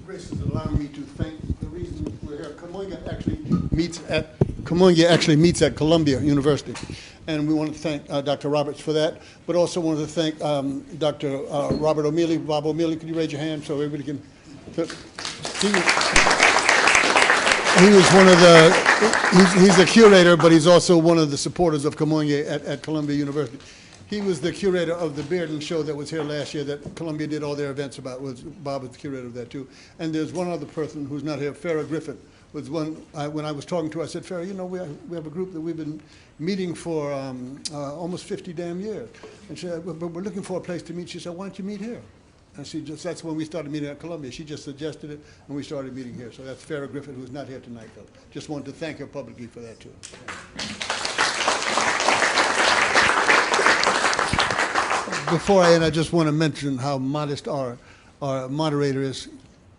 Grace is allowing me to thank the reason we're here. Kamunga actually meets at Columbia University, and we want to thank Dr. Roberts for that, but also want to thank Dr. Robert O'Mealy. Bob O'Mealy, could you raise your hand so everybody can? He was one of the, he's a curator, but he's also one of the supporters of Kamunga at Columbia University. He was the curator of the Bearden show that was here last year that Columbia did all their events about. Bob was the curator of that too. And there's one other person who's not here, Farrah Griffin, was one, when I was talking to her, I said, Farrah, you know, we have a group that we've been meeting for almost 50 damn years. And she said, but we're looking for a place to meet. She said, why don't you meet here? And that's when we started meeting at Columbia. She just suggested it, and we started meeting here. So that's Farrah Griffin, who's not here tonight, though. Just wanted to thank her publicly for that, too. Before I end, I just want to mention how modest our moderator is.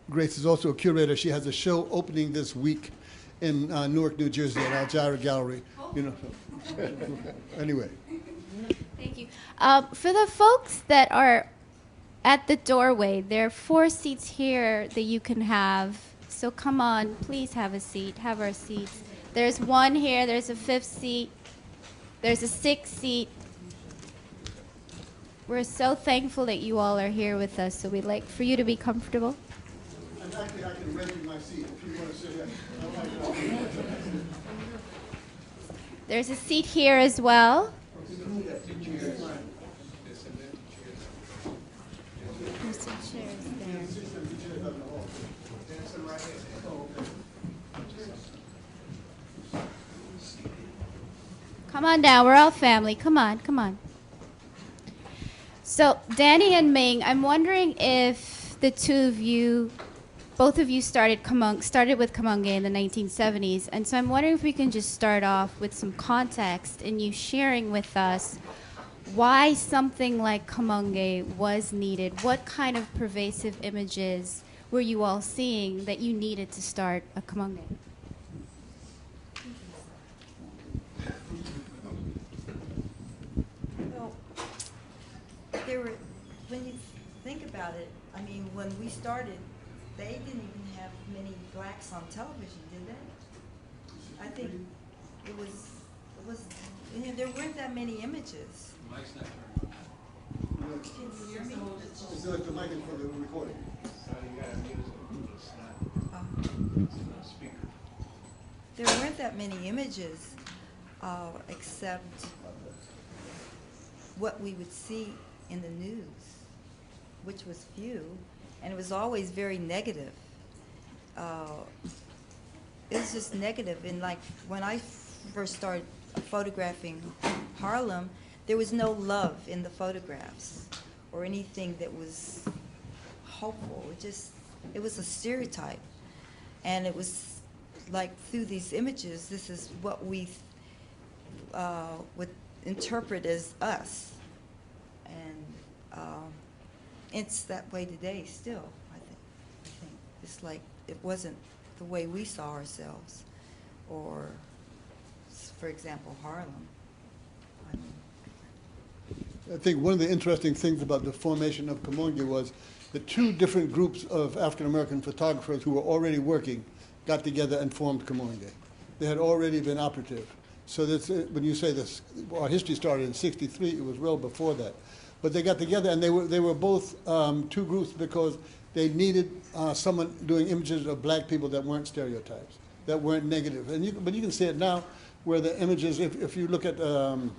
Grace is also a curator. She has a show opening this week in Newark, New Jersey at Algira Gallery. You know, so. Anyway.
Thank you. For the folks that are at the doorway, there are 4 seats here that you can have. So come on, please have a seat, have our seats. There's one here, there's a 5th seat There's a 6-seat. We're so thankful that you all are here with us, so we'd like for you to be comfortable.
And actually, I can rent you my seat if you want to sit here.
There's a seat here as well. There's some chairs there. Come on down. We're all family. Come on, come on. So, Danny and Ming, I'm wondering if the two of you, both of you started with Kamunge in the 1970s, and so I'm wondering if we can just start off with some context and you sharing with us why something like Kamunge was needed. What kind of pervasive images were you all seeing that you needed to start a Kamunge?
Well, there were, when you think about it, I mean, when we started, they didn't even have many blacks on television, did they? I think it was, you know, there weren't that many images. Can you hear me?
It's like the mic for the recording.
There weren't that many images, except what we would see in the news, which was few, and it was always very negative. It was just negative. And like when I first started photographing Harlem, there was no love in the photographs or anything that was hopeful. It was a stereotype. And it was like through these images, this is what we would interpret as us. And it's that way today still, I think. It's like it wasn't the way we saw ourselves, or, for example, Harlem.
I think one of the interesting things about the formation of Kamunge was the two different groups of African-American photographers who were already working got together and formed Kamunge. They had already been operative. So that's, when you say this, our history started in '63, it was well before that. But they got together, and they were both two groups because they needed someone doing images of black people that weren't stereotypes, that weren't negative. But you can see it now, where the images, if you look at the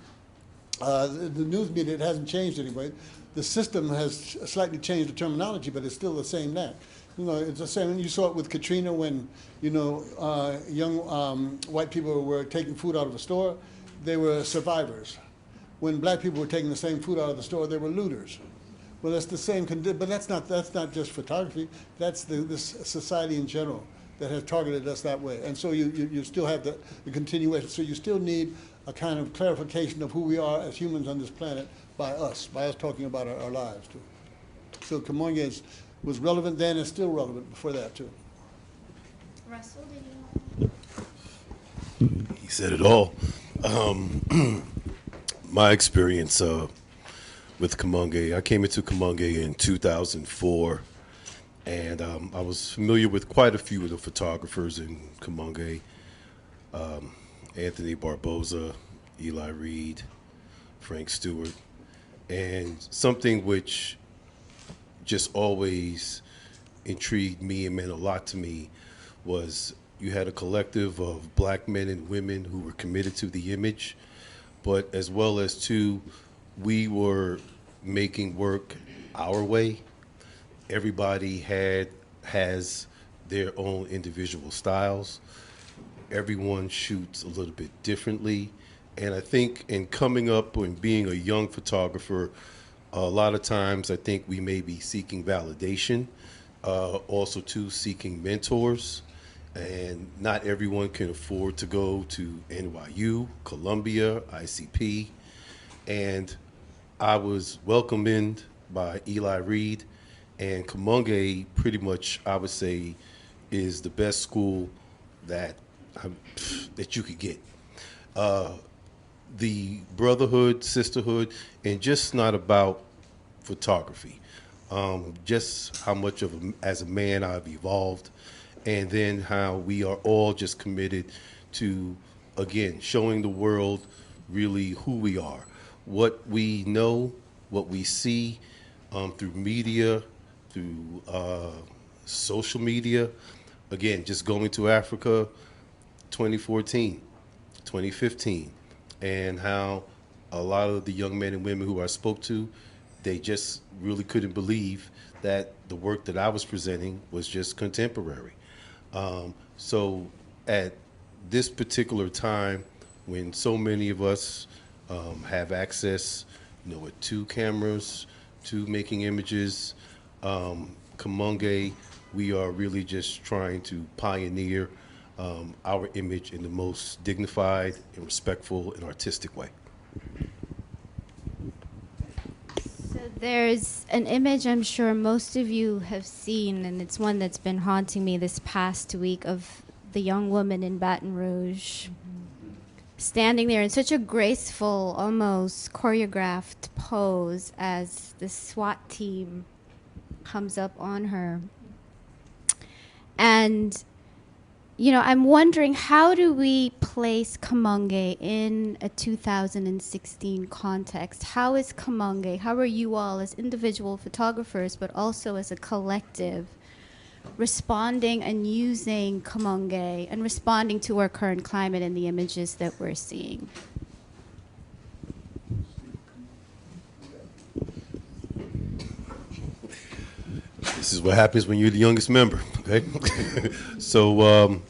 news media, it hasn't changed anyway. The system has slightly changed the terminology, but it's still the same now. You know, it's the same. And you saw it with Katrina when, you know, young white people were taking food out of a store. They were survivors. When black people were taking the same food out of the store, they were looters. Well, that's the same, but that's not just photography. That's this society in general that has targeted us that way. And so you still have the continuation. So you still need a kind of clarification of who we are as humans on this planet by us talking about our lives too. So Kamunge was relevant then and still relevant before that too.
Russell, did you?
He said it all. My experience with Kamunge, I came into Kamunge in 2004, and I was familiar with quite a few of the photographers in Kamunge. Anthony Barboza, Eli Reed, Frank Stewart, and something which just always intrigued me and meant a lot to me was you had a collective of black men and women who were committed to the image, but as well as too, we were making work our way. Everybody has their own individual styles. Everyone shoots a little bit differently. And I think in coming up and being a young photographer, a lot of times I think we may be seeking validation, also too seeking mentors. And not everyone can afford to go to NYU, Columbia, ICP. And I was welcomed in by Eli Reed, and Kamunge pretty much, I would say, is the best school that you could get. The brotherhood, sisterhood, and just not about photography. Just how much as a man I've evolved, and then how we are all just committed to, again, showing the world really who we are, what we know, what we see through media, through social media. Again, just going to Africa 2014, 2015, and how a lot of the young men and women who I spoke to, they just really couldn't believe that the work that I was presenting was just contemporary. So at this particular time, when so many of us have access, with 2 cameras, 2 making images, Kamonge, we are really just trying to pioneer our image in the most dignified and respectful and artistic way.
So there's an image I'm sure most of you have seen, and it's one that's been haunting me this past week, of the young woman in Baton Rouge standing there in such a graceful, almost choreographed pose as the SWAT team comes up on her. And I'm wondering, how do we place Kamonge in a 2016 context? How is Kamonge, how are you all as individual photographers, but also as a collective, responding and using Kamonge and responding to our current climate and the images that we're seeing?
This is what happens when you're the youngest member, okay? So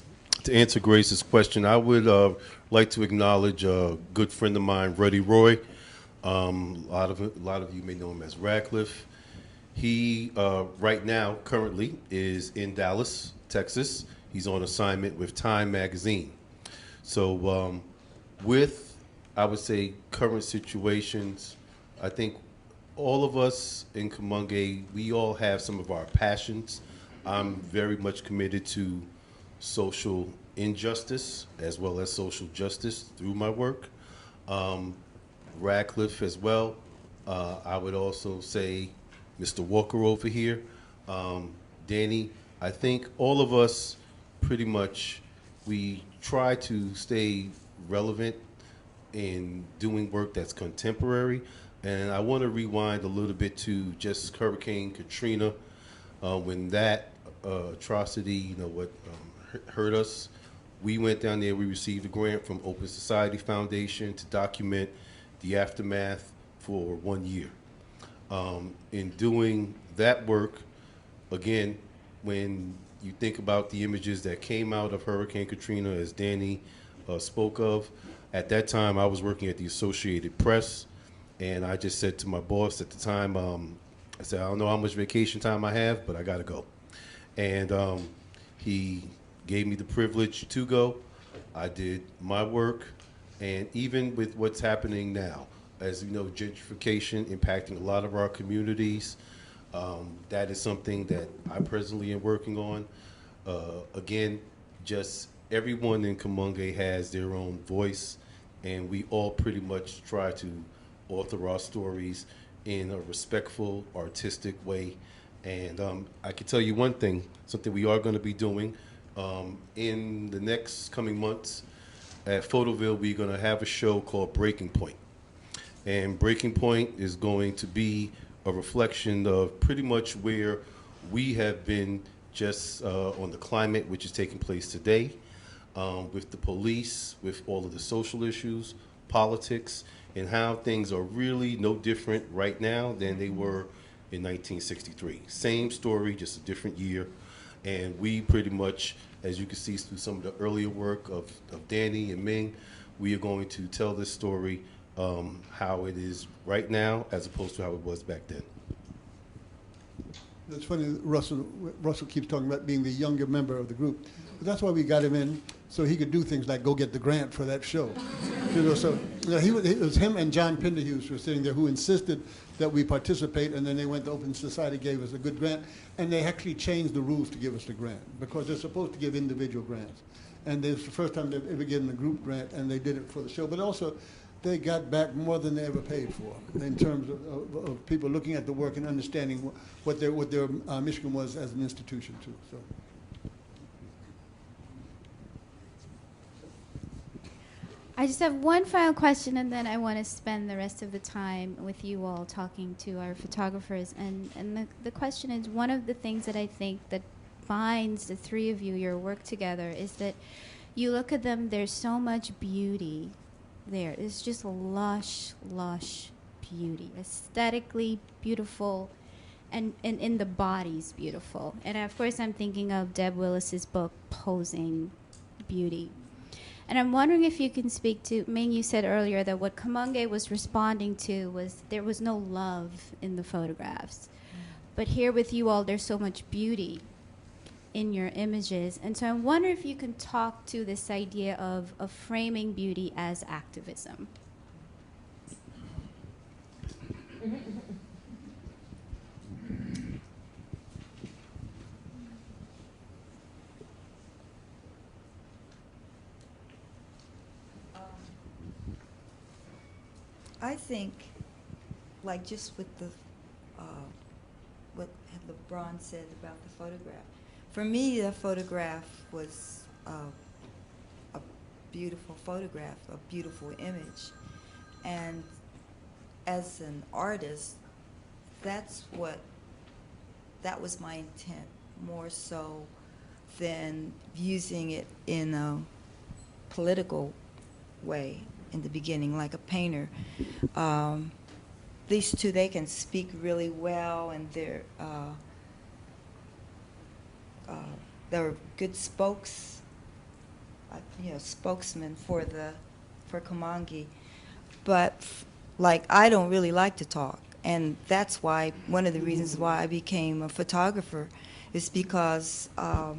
to answer Grace's question, I would like to acknowledge a good friend of mine, Ruddy Roy. A lot of you may know him as Radcliffe. He, right now, currently, is in Dallas, Texas. He's on assignment with Time Magazine. So with, I would say, current situations, I think all of us in Kamonge, we all have some of our passions. I'm very much committed to social injustice as well as social justice through my work. Radcliffe as well. I would also say Mr. Walker over here, Danny. I think all of us pretty much, we try to stay relevant in doing work that's contemporary. And I want to rewind a little bit to just Hurricane Katrina, when that atrocity, hurt us. We went down there, we received a grant from Open Society Foundation to document the aftermath for 1 year. In doing that work, again, when you think about the images that came out of Hurricane Katrina, as Danny spoke of, at that time I was working at the Associated Press. And I just said to my boss at the time, I said, I don't know how much vacation time I have, but I got to go. And he gave me the privilege to go. I did my work. And even with what's happening now, as you know, gentrification impacting a lot of our communities, that is something that I presently am working on. Again, just everyone in Kamonge has their own voice, and we all pretty much try to author our stories in a respectful, artistic way. And I can tell you one thing, something we are going to be doing in the next coming months at Photoville. We're going to have a show called Breaking Point. And Breaking Point is going to be a reflection of pretty much where we have been just on the climate which is taking place today, with the police, with all of the social issues, politics, and how things are really no different right now than they were in 1963. Same story, just a different year. And we pretty much, as you can see through some of the earlier work of Danny and Ming, we are going to tell this story how it is right now as opposed to how it was back then.
It's funny, Russell keeps talking about being the younger member of the group. But that's why we got him in, so he could do things like go get the grant for that show. It was him and John Penderhughes who were sitting there who insisted that we participate, and then they went to Open Society, gave us a good grant, and they actually changed the rules to give us the grant because they're supposed to give individual grants. And it's the first time they've ever given a group grant, and they did it for the show. But also, they got back more than they ever paid for in terms of people looking at the work and understanding what their mission was as an institution too. So.
I just have one final question, and then I want to spend the rest of the time with you all talking to our photographers. And the question is, one of the things that I think that binds the three of you, your work together, is that you look at them, there's so much beauty there. It's just lush, lush beauty, aesthetically beautiful, and in the body's beautiful. And of course, I'm thinking of Deb Willis's book, Posing Beauty. And I'm wondering if you can speak to, Ming, you said earlier that what Kamange was responding to was there was no love in the photographs. But here with you all, there's so much beauty in your images. And so I wonder if you can talk to this idea of framing beauty as activism.
I think, like just with the what LeBron said about the photograph. For me, the photograph was a beautiful photograph, a beautiful image, and as an artist, that was my intent, more so than using it in a political way in the beginning, like a painter. These two, they can speak really well, and they're good spokesmen for Kamange. But like, I don't really like to talk, and that's why one of the reasons why I became a photographer is because I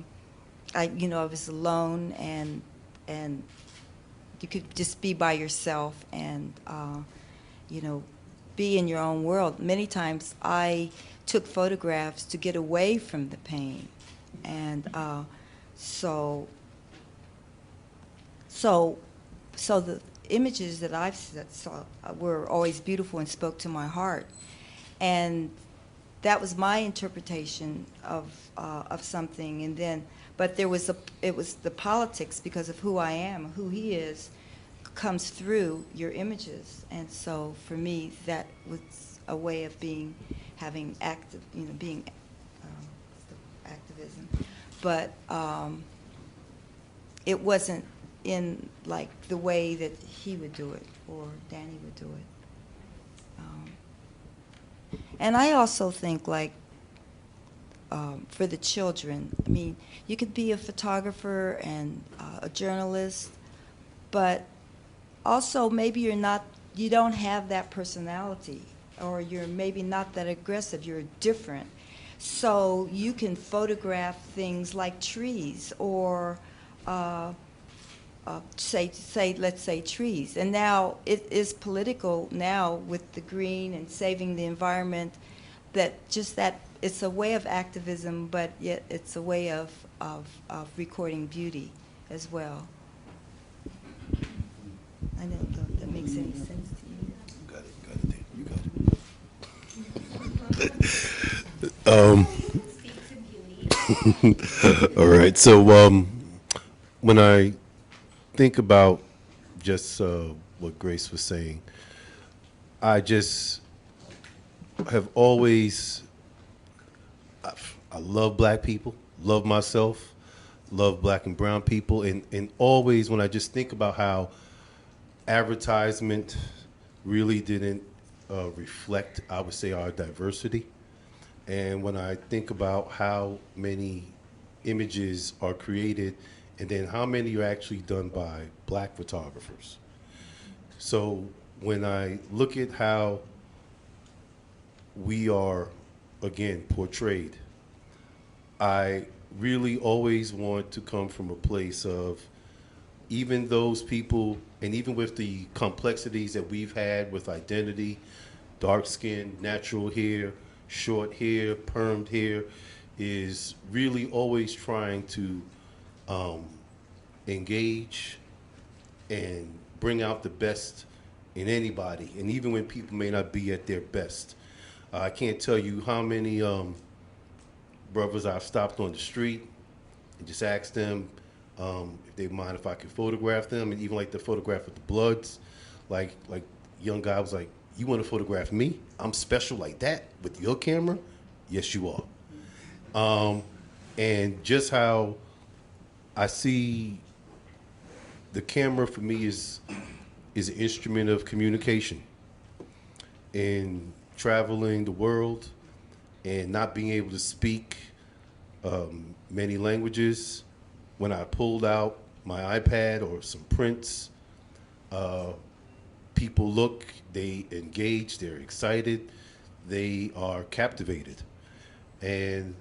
was alone, and you could just be by yourself and be in your own world. Many times I took photographs to get away from the pain, and so the images that I saw were always beautiful and spoke to my heart, and that was my interpretation of something. And then, but it was the politics, because of who I am, who he is, comes through your images. And so for me, that was a way of having active, being activism. But it wasn't in like the way that he would do it or Danny would do it. And I also think, like, for the children, I mean, you could be a photographer and a journalist, but also maybe you don't have that personality, or you're maybe not that aggressive, you're different. So you can photograph things like trees, or let's say trees. And now it is political now with the green and saving the environment, that it's a way of activism, but yet it's a way of recording beauty as well. I don't know if that makes any sense to you.
You got it. All right. So when I think about just what Grace was saying, I just have always, I love black people, love myself, love black and brown people, and always when I just think about how advertisement really didn't reflect, I would say, our diversity. And when I think about how many images are created and then how many are actually done by black photographers. So when I look at how we are, again, portrayed, I really always want to come from a place of, even those people, and even with the complexities that we've had with identity, dark skin, natural hair, short hair, permed hair, is really always trying to engage and bring out the best in anybody, and even when people may not be at their best. I can't tell you how many brothers I've stopped on the street and just asked them, if they mind if I could photograph them, and even like the photograph with the bloods. Like young guy was like, "You want to photograph me? I'm special like that with your camera?" Yes, you are. And just how I see the camera for me is an instrument of communication. In traveling the world and not being able to speak many languages, when I pulled out my iPad or some prints, people look, they engage, they're excited, they are captivated. And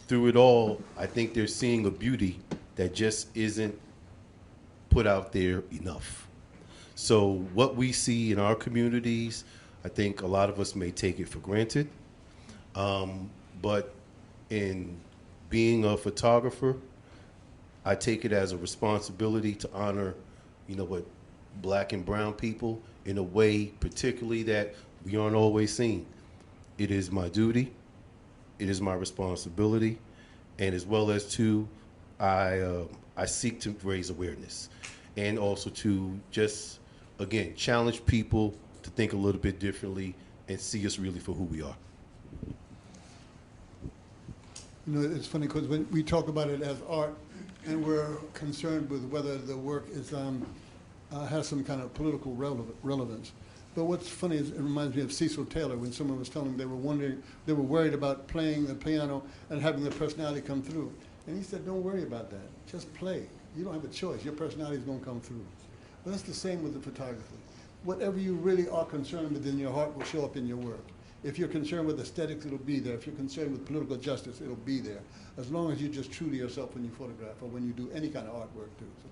through it all, I think they're seeing a beauty that just isn't put out there enough. So what we see in our communities, I think a lot of us may take it for granted. But in being a photographer, I take it as a responsibility to honor, what black and brown people in a way particularly that we aren't always seeing. It is my duty, it is my responsibility, and as well as I seek to raise awareness and also to just, again, challenge people to think a little bit differently and see us really for who we are.
It's funny because when we talk about it as art and we're concerned with whether the work is has some kind of political relevance. But what's funny is it reminds me of Cecil Taylor when someone was telling him they were worried about playing the piano and having their personality come through. And he said, don't worry about that. Just play. You don't have a choice. Your personality is going to come through. But that's the same with the photography. Whatever you really are concerned with in your heart will show up in your work. If you're concerned with aesthetics, it'll be there. If you're concerned with political justice, it'll be there. As long as you're just true to yourself when you photograph or when you do any kind of artwork too. So,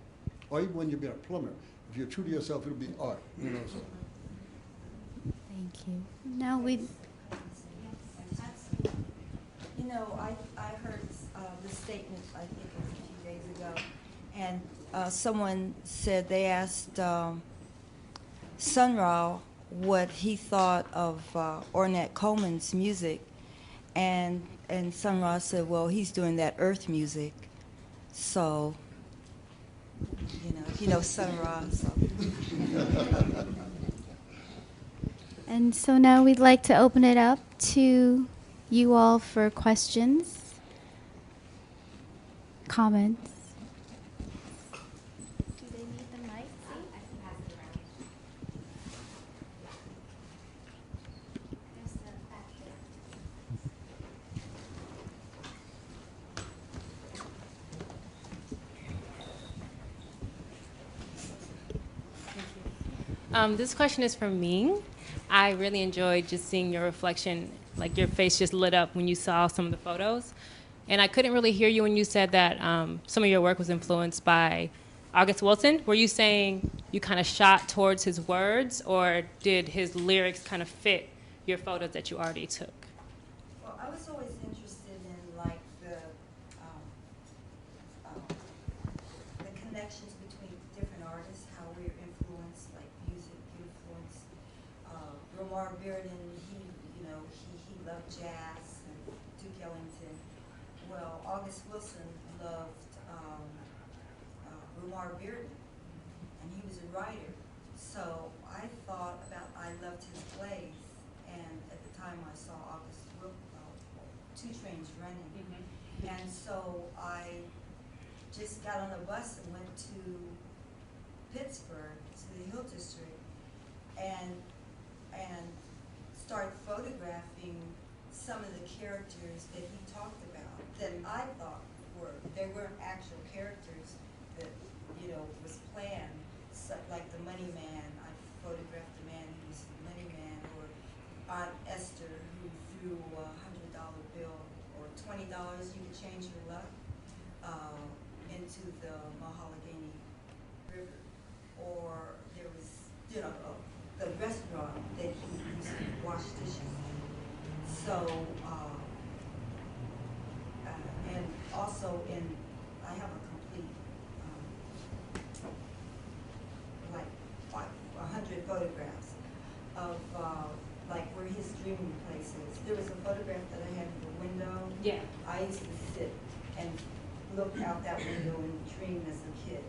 or even when you're being a plumber, if you're true to yourself, it'll be art. So.
Thank you. Now we.
I heard the statement, I think it was a few days ago, and someone said they asked Sun Ra what he thought of Ornette Coleman's music, and Sun Ra said, well, he's doing that earth music. So, Sun Ra. So.
And so now we'd like to open it up to you all for questions, comments. Do they need the mic?
There's the back there.
This question is from Ming. I really enjoyed just seeing your reflection, like your face just lit up when you saw some of the photos. And I couldn't really hear you when you said that some of your work was influenced by August Wilson. Were you saying you kind of shot towards his words, or did his lyrics kind of fit your photos that you already took?
Well, I was always interested in the connections between different artists, how we're influenced, like music influenced. Lamar Bearden, he loved jazz, and Duke Ellington. Well, August Wilson loved Lamar Bearden, and he was a writer. So I loved his plays, and at the time I saw August Two Trains Running. Mm-hmm. And so I just got on a bus and went to Pittsburgh, to the Hill District, and started photographing some of the characters that he talked about that I thought they weren't actual characters that, was planned. So, like the Money Man, I photographed the man who was the Money Man, or Aunt Esther who threw a $100 bill or $20 you could change your luck into the Mahalagini River. Or there was, the restaurant that he used to wash dishes in. So, and also I have a complete, like 100 photographs of like where his dreaming place is. There was a photograph that I had in the window.
Yeah.
I used to sit and look out that window and dream as a kid.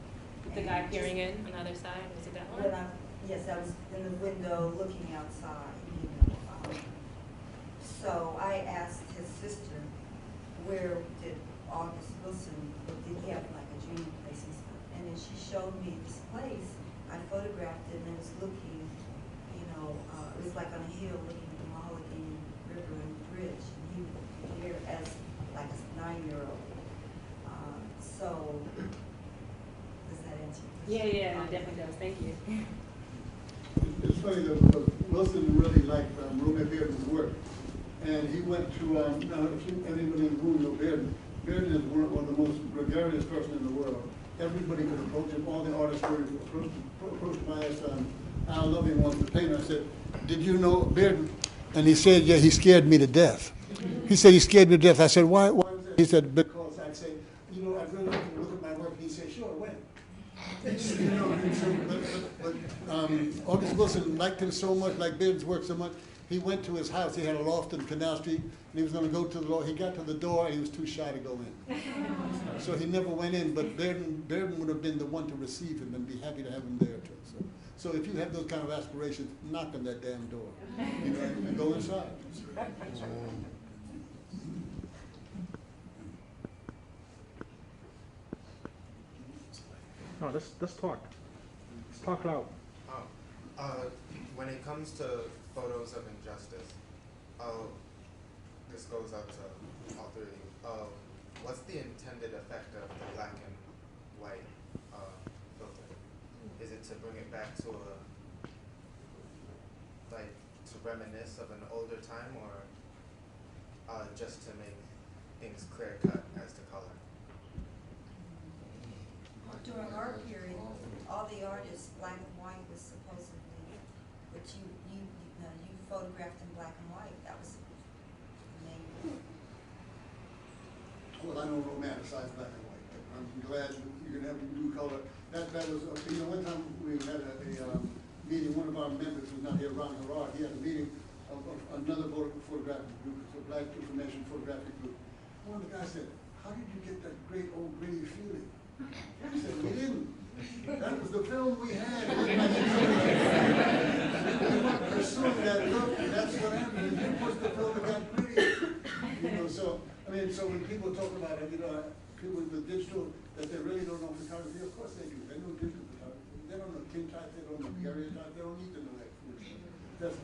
The
And
guy
just-
peering in on the other side, was it that one?
When yes, I was in the window looking outside, you know. So I asked his sister, where did August Wilson, did he have like a dream place and stuff? And then she showed me this place. I photographed it and it was looking, you know, it was like on a hill looking at the Mahogany River and the bridge. And he was here as like a 9-year-old. So, does that answer your question?
Yeah, it definitely does. Thank you.
It's funny though, because Wilson really liked Rumi Bearden's work. And he went to, now if anybody in the room know Bearden, Bearden is one of the most gregarious person in the world. Everybody could approach him, all the artists were approached by us. Al Loving wanted to paint. I said, did you know Bearden? And he said, yeah, he scared me to death. He said, he scared me to death. I said, why was that? He said, because I'd say, you know, I'd really like to look at my work. He said, sure, when? You know, but August Wilson liked him so much, like Bearden's work so much. He went to his house. He had a loft in Canal Street, and he was going to go to the door. He got to the door, and he was too shy to go in. So he never went in. But Bearden would have been the one to receive him and be happy to have him there too. So if you have those kind of aspirations, knock on that damn door. You know, and go inside.
No, let's talk. Let's talk loud.
When it comes to photos of injustice, this goes out to all three of you. What's the intended effect of the black and white filter? Is it to bring it back to to reminisce of an older time, or just to make things clear cut as to color?
During our period, all the artists, black and white was supposedly, but you photographed in black and white. That was the main.
Well, I don't romanticize black and white. I'm glad you're going to have a new color. That was, you know, one time we had a meeting, one of our members who's not here, Ron Harrod, he had a meeting of another photographic group, it's a Black Information Photographic Group. One of the guys said, how did you get that great old gritty feeling? He said, we didn't. That was the film we had. We weren't pursuing that look, and that's what happened. You pushed the film and got gritty. You know, so, I mean, so when people talk about it, you know, people with the digital, that they really don't know photography, of course they do. They know digital photography. They don't know tintype, they don't know daguerreotype, they don't need to know that. That's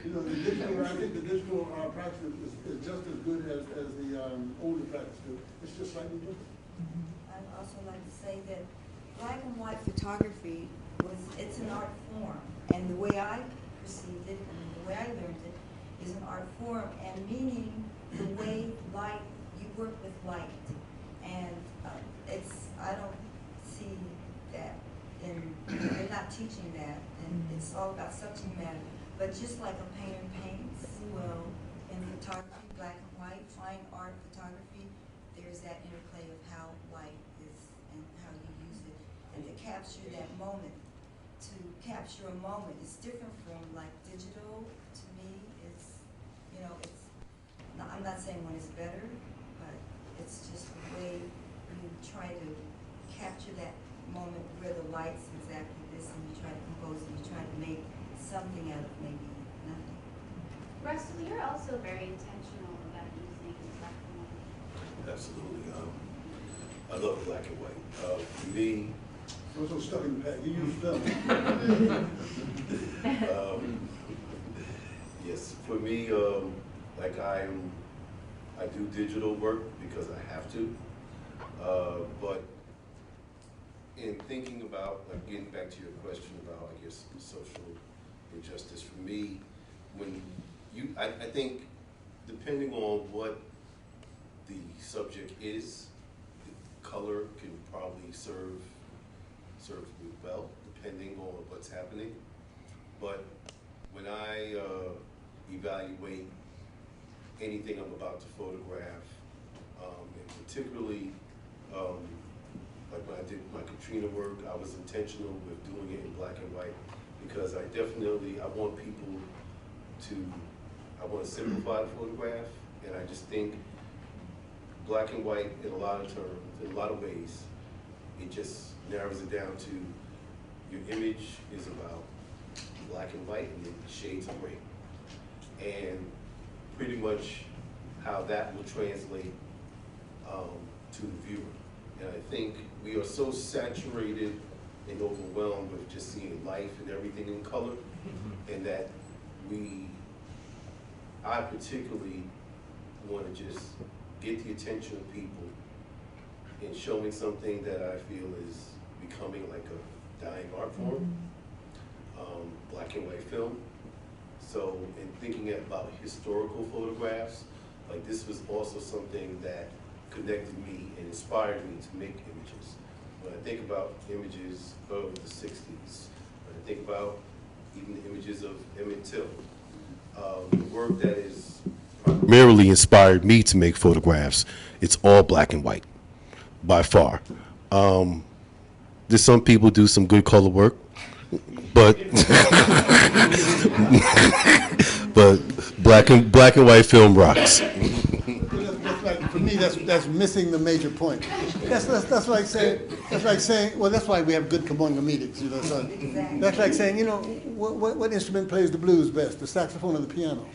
you know, the digital, I think the digital practice is just as good as the older practice do. It's just slightly different.
I'd also like to say that black and white photography it's an art form. And the way I perceived it and the way I learned it is an art form, and meaning the way light, you work with light. And I don't see that they're not teaching that, and it's all about subject matter. But just like a painter paints, well, in photography, black and white, fine art photography, there's that interplay of how light is and how you use it. And to capture that moment, capture a moment is different from like digital. To me, it's, you know, it's, I'm not saying one is better, but it's just the way you try to capture that moment where the light's exactly this, and you try to compose it, you try to make something out of maybe nothing.
Russell, you're also very intentional about using black and white.
Absolutely. I love black and white. For me,
Also stuck in the past. You use film.
yes, for me, like I do digital work because I have to. But in thinking about, like getting back to your question about, I guess, social injustice, for me, when I think depending on what the subject is, the color can probably serve me well, depending on what's happening. But when I evaluate anything I'm about to photograph, and particularly like when I did my Katrina work, I was intentional with doing it in black and white because I want people to, I want to simplify the photograph, and I just think black and white in a lot of terms, in a lot of ways. It just narrows it down to your image is about black and white and then shades of gray. And pretty much how that will translate to the viewer. And I think we are so saturated and overwhelmed with just seeing life and everything in color, and that I particularly want to just get the attention of people in showing something that I feel is becoming like a dying art form, black and white film. So in thinking about historical photographs, like this was also something that connected me and inspired me to make images. When I think about images of the 60s, when I think about even the images of Emmett Till, the work that is primarily inspired me to make photographs, it's all black and white, by far. There's some people do some good color work, but but black and white film rocks.
For me, that's missing the major point. That's like saying, well, that's why we have good Comunga meetings. You know, so that's like saying, you know, what instrument plays the blues best, the saxophone or the piano?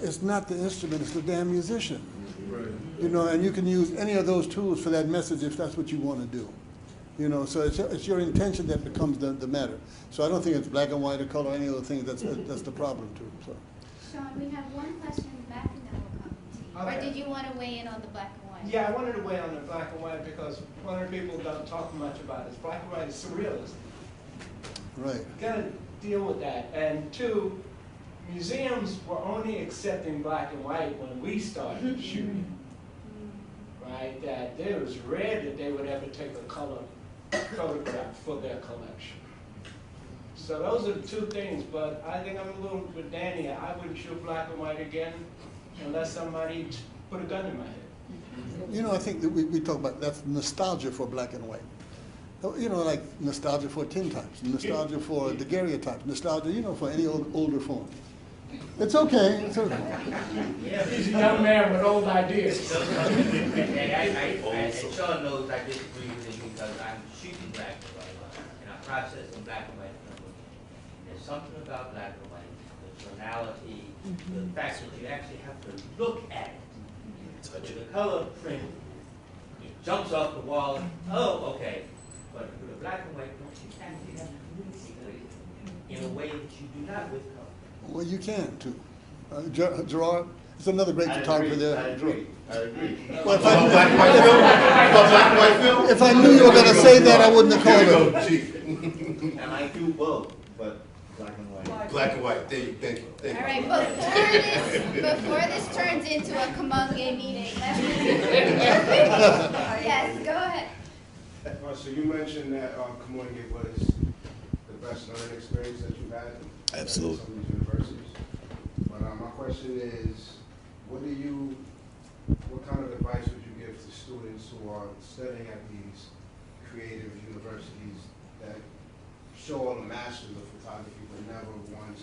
It's not the instrument; it's the damn musician. Right. You know, and you can use any of those tools for that message if that's what you want to do. You know, so it's your intention that becomes the matter. So I don't think it's black and white or color or any other thing that's the problem too. So.
Sean, we have one question in the back and then we'll come to you.
Okay.
Or did you want to weigh in on the black and white?
Yeah, I wanted to weigh on the black and white because one of the people don't talk much about is black and white is surrealism.
Right.
Got to deal with that. And two, museums were only accepting black and white when we started shooting. Right? That it was rare that they would ever take a color photograph for their collection. So those are the two things, but I think I'm a little with Danny. I wouldn't shoot black and white again unless somebody put a gun in my head.
You know, I think that we talk about that's nostalgia for black and white. You know, like nostalgia for tintypes, nostalgia for daguerreotypes, nostalgia, you know, for any older form. It's okay. It's okay.
Yeah, he's a young man with old ideas.
And Sean knows I disagree with him because I'm shooting black and white, and I process in black and white film. There's something about black and white, the tonality, the fact that you actually have to look at it. Touch it. The color print, it jumps off the wall. Oh, okay. But with a black and white film, you actually have to communicate it in a way that you do not with color.
Well, you can too. Gerard, it's another great photographer there.
I agree.
Well, if I knew you were going to say that, I wouldn't have called
And I do both, but black and white.
Black and white. Thank you.
All right, before this turns into a Comunga meeting, yes, go ahead.
So you mentioned that Comunga was the best learning experience that you've had.
Absolutely.
At some of these universities. But my question is, what kind of advice would you give to students who are studying at these creative universities that show all the masters of photography, but never once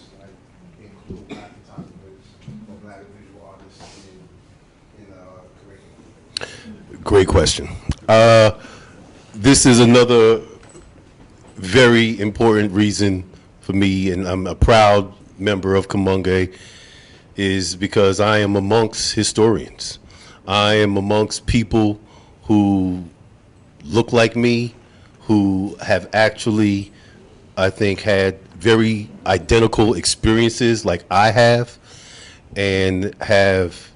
include black photographers or black visual artists in curriculum?
Great question. This is another very important reason for me, and I'm a proud member of Comunga, is because I am amongst historians. I am amongst people who look like me, who have actually, I think, had very identical experiences like I have, and have,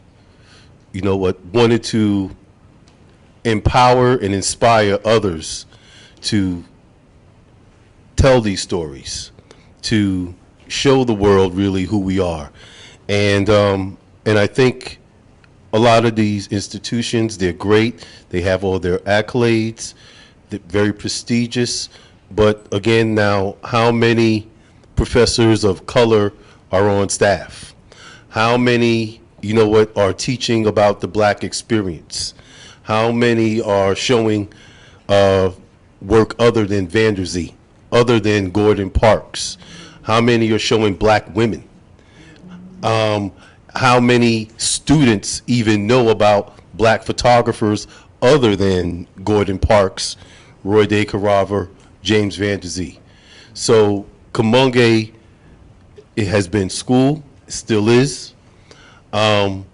you know what, wanted to empower and inspire others to tell these stories, to show the world really who we are. And I think a lot of these institutions, they're great. They have all their accolades. They're very prestigious. But again, now, how many professors of color are on staff? How many, you know what, are teaching about the black experience? How many are showing work other than Vanderzee, other than Gordon Parks? How many are showing black women? how many students even know about black photographers other than Gordon Parks, Roy Day Carava, James Van Der Zee. So Kamunge, it has been school, still is. And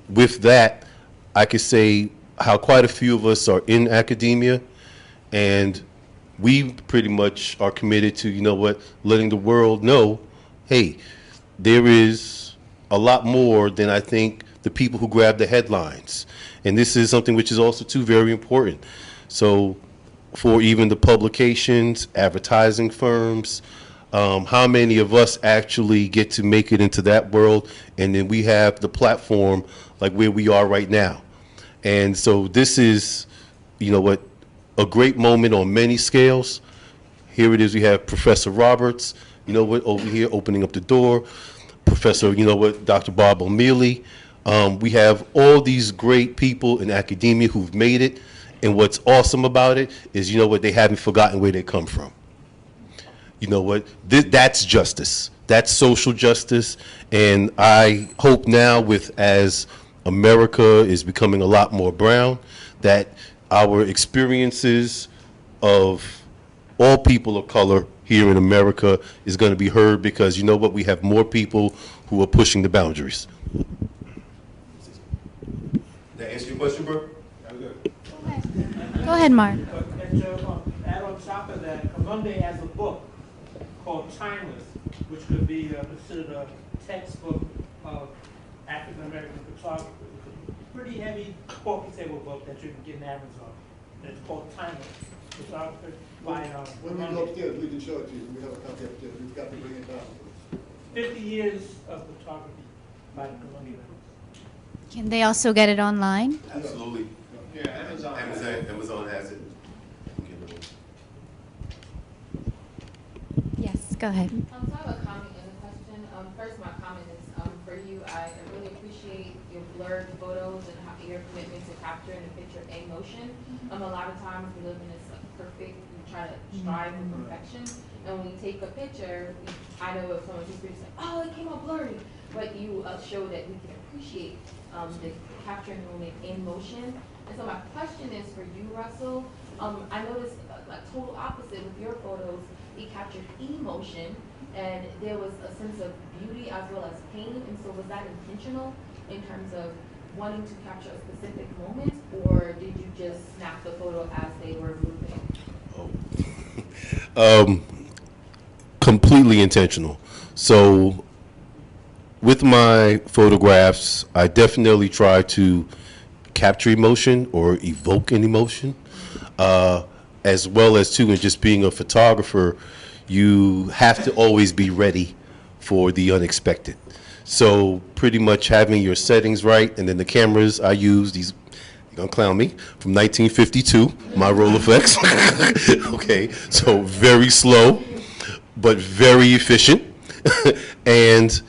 with that, I could say how quite a few of us are in academia, and we pretty much are committed to, you know what, letting the world know, hey, there is a lot more than I think the people who grab the headlines. And this is something which is also too very important. So for even the publications, advertising firms, how many of us actually get to make it into that world, and then we have the platform like where we are right now. And so this is, you know what, a great moment on many scales. Here it is, we have Professor Roberts, you know what, over here opening up the door. Professor, you know what, Dr. Bob O'Mealy. We have all these great people in academia who've made it, and what's awesome about it is, you know what, they haven't forgotten where they come from. You know what, that's justice. That's social justice, and I hope now as America is becoming a lot more brown, that our experiences of all people of color here in America is going to be heard, because you know what, we have more people who are pushing the boundaries. That answer your question, bro?
Go ahead, Mark.
And to add on top of that, Kamunge has a book called Timeless, which could be considered a textbook of African American photography. It's a pretty heavy coffee table book that you can get in Amazon. And it's called Timeless Photography by
When we go upstairs, we can show it to you. We have a copy upstairs. We've got to bring it down.
50 years of photography by Kamunge.
Can they also get it online?
Absolutely.
Yeah,
Amazon has it.
Yes, go ahead.
So I have a comment and a question. First, my comment is for you. I really appreciate your blurred photos and your commitment to capturing the picture in motion. A lot of times we live in this perfect, we try to strive for perfection. And when we take a picture, I know if someone just like, oh, it came out blurry. But you show that we can appreciate the capturing the moment in motion. And so my question is for you, Russell. I noticed like total opposite with your photos. It captured emotion, and there was a sense of beauty as well as pain. And so was that intentional in terms of wanting to capture a specific moment, or did you just snap the photo as they were moving?
Completely intentional. So with my photographs, I definitely try to capture emotion or evoke an emotion, as well as too, in just being a photographer, you have to always be ready for the unexpected. So pretty much having your settings right, and then the cameras I use, these, you're gonna clown me, from 1952, my Rolleiflex. Okay, so very slow, but very efficient. And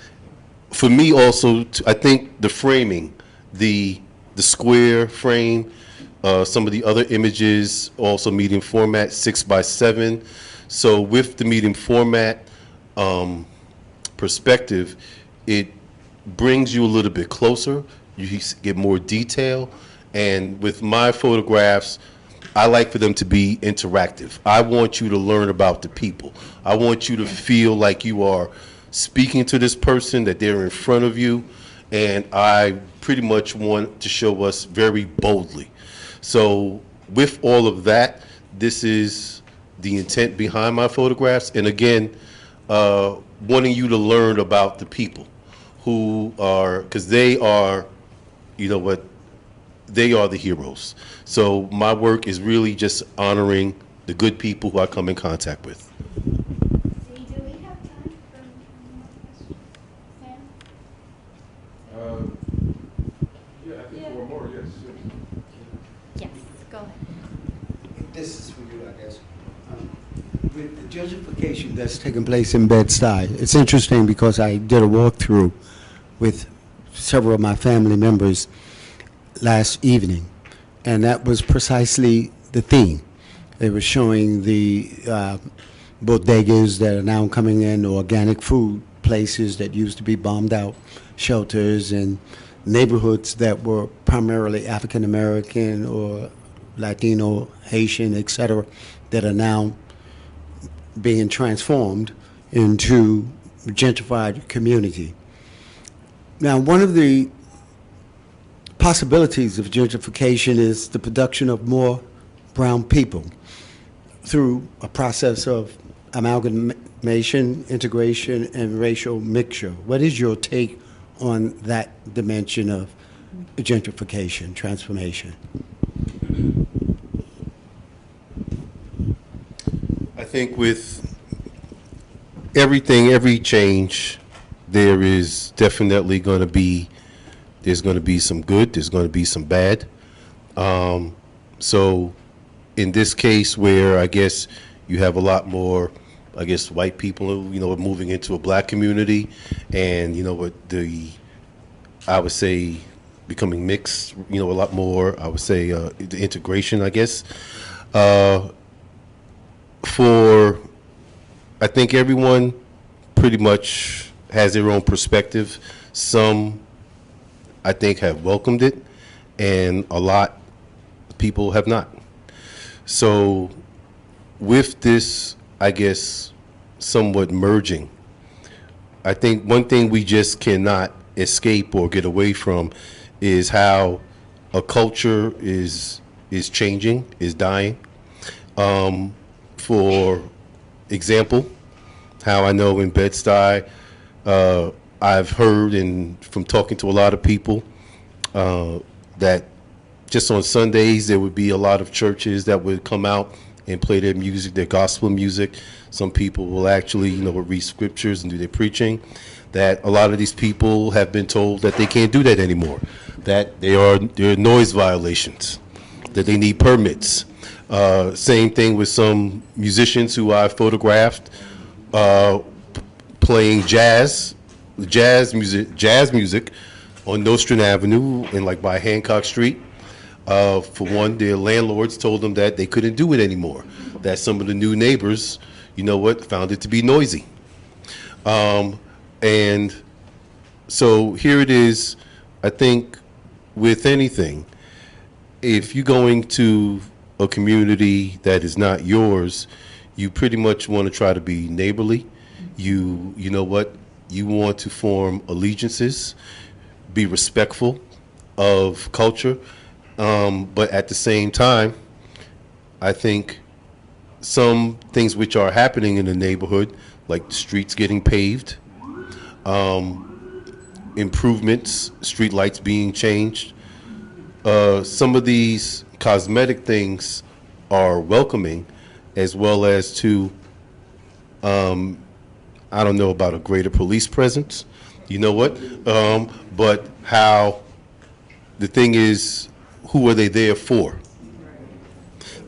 for me also, I think the framing, the square frame, some of the other images, also medium format, 6x7. So with the medium format perspective, it brings you a little bit closer. You get more detail. And with my photographs, I like for them to be interactive. I want you to learn about the people. I want you to feel like you are speaking to this person, that they're in front of you. And I pretty much want to show us very boldly. So with all of that, this is the intent behind my photographs. And again, wanting you to learn about the people who are, because they are, you know what, they are the heroes. So my work is really just honoring the good people who I come in contact with.
See, do we have time for one more question? Sam?
Yeah, I think one more, yes.
Yes, go ahead.
This is for you, I guess. With the gentrification that's taking place in Bed-Stuy, it's interesting because I did a walkthrough with several of my family members last evening, and that was precisely the theme. They were showing the bodegas that are now coming in, organic food, places that used to be bombed out shelters and neighborhoods that were primarily African American or Latino, Haitian, etc., that are now being transformed into gentrified community. Now, one of the possibilities of gentrification is the production of more brown people through a process of amalgamation, integration, and racial mixture. What is your take on that dimension of gentrification, transformation?
I think with everything, every change, there is definitely going to be, there's going to be some good, there's going to be some bad. So in this case where I guess you have a lot more, I guess, white people, you know, moving into a black community and, you know, what I would say becoming mixed, you know, a lot more, I would say the integration, I guess. I think everyone pretty much has their own perspective. Some, I think, have welcomed it, and a lot of people have not. So with this, I guess, somewhat merging, I think one thing we just cannot escape or get away from is how a culture is changing, is dying. For example, how I know in Bed-Stuy, I've heard and from talking to a lot of people that just on Sundays there would be a lot of churches that would come out and play their music, their gospel music. Some people will actually, you know, read scriptures and do their preaching. That a lot of these people have been told that they can't do that anymore. That there are noise violations. That they need permits. Same thing with some musicians who I photographed playing jazz music on Nostrand Avenue and like by Hancock Street. For one, their landlords told them that they couldn't do it anymore. That some of the new neighbors, you know what, found it to be noisy. And so here it is. I think with anything, if you're going to a community that is not yours, you pretty much want to try to be neighborly. You know what, you want to form allegiances, be respectful of culture, but at the same time, I think some things which are happening in the neighborhood, like streets getting paved, improvements, street lights being changed, some of these cosmetic things are welcoming, as well as to, I don't know about a greater police presence, you know what, but how the thing is, who are they there for?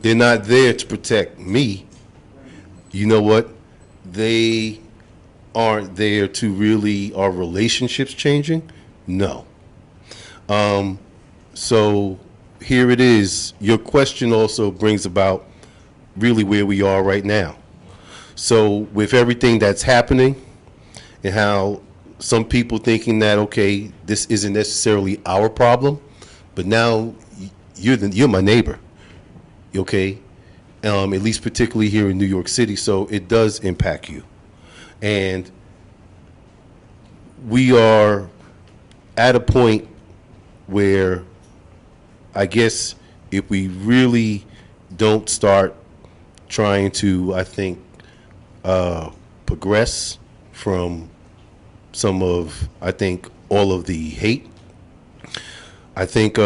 They're not there to protect me. You know what? They aren't there to really, are relationships changing? No. So here it is. Your question also brings about really where we are right now. So with everything that's happening and how some people thinking that, okay, this isn't necessarily our problem, but now you're my neighbor, okay? At least particularly here in New York City, so it does impact you. And we are at a point where I guess if we really don't start trying to, I think, progress from some of, I think, all of the hate, I think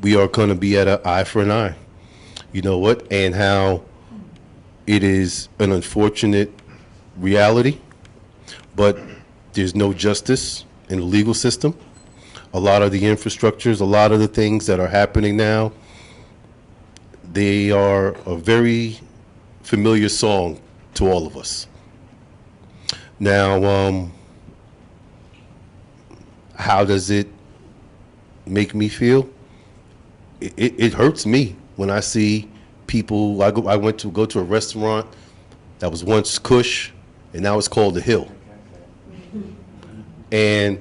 we are going to be at an eye for an eye. You know what? And how it is an unfortunate reality, but there's no justice in the legal system. A lot of the infrastructures, a lot of the things that are happening now, they are a very familiar song to all of us. Now, how does it make me feel? It hurts me when I see people. I went to go to a restaurant that was once Kush, and now it's called The Hill. And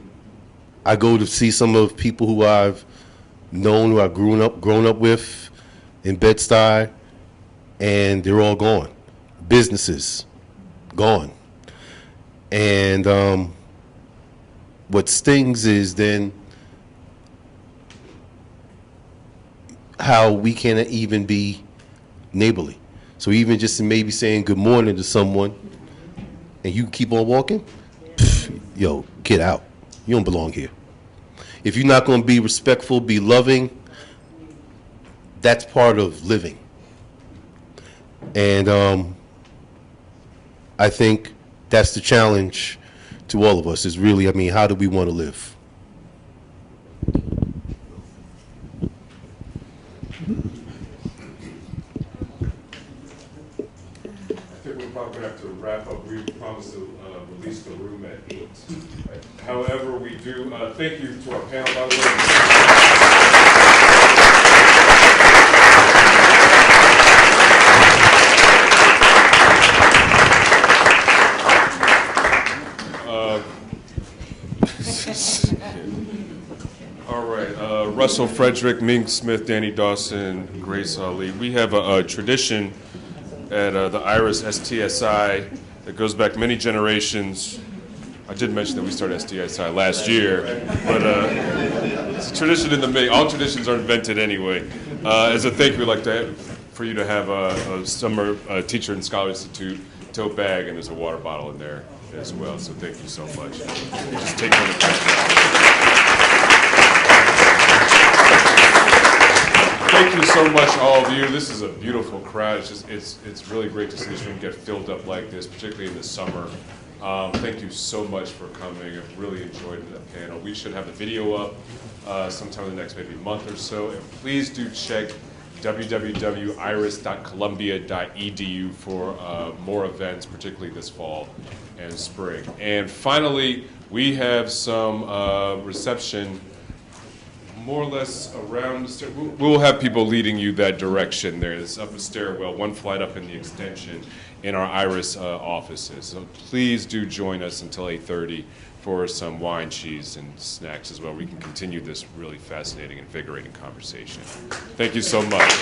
I go to see some of the people who I've known, who I've grown up with in Bed-Stuy, and they're all gone. Businesses, gone. And what stings is then how we can't even be neighborly. So even just maybe saying good morning to someone and you keep on walking, yo, get out. You don't belong here. If you're not going to be respectful, be loving, that's part of living. And I think that's the challenge to all of us is really, I mean, how do we want to live?
We're probably going to have to wrap up. We promised to release the room at 8. However, we do, thank you to our panel, by the way. All right, Russell Frederick, Ming Smith, Danny Dawson, Grace Ali. We have a tradition at the IRAAS-AAADSColumbiaU that goes back many generations. I did mention that we started STSI last year, but it's a tradition in the making. All traditions are invented anyway. As a thank you, we'd like for you to have a summer Teacher and Scholar Institute tote bag, and there's a water bottle in there as well. So thank you so much. Just take one of the Thank you so much, all of you. This is a beautiful crowd. It's really great to see this room get filled up like this, particularly in the summer. Thank you so much for coming. I've really enjoyed the panel. We should have the video up sometime in the next maybe month or so. And please do check www.IRAAS-AAADSColumbiaU for more events, particularly this fall and spring. And finally, we have some reception more or less around the stair. We'll have people leading you that direction there. It's up a stairwell, one flight up in the extension in our IRAAS offices. So please do join us until 8:30 for some wine, cheese, and snacks as well. We can continue this really fascinating, invigorating conversation. Thank you so much.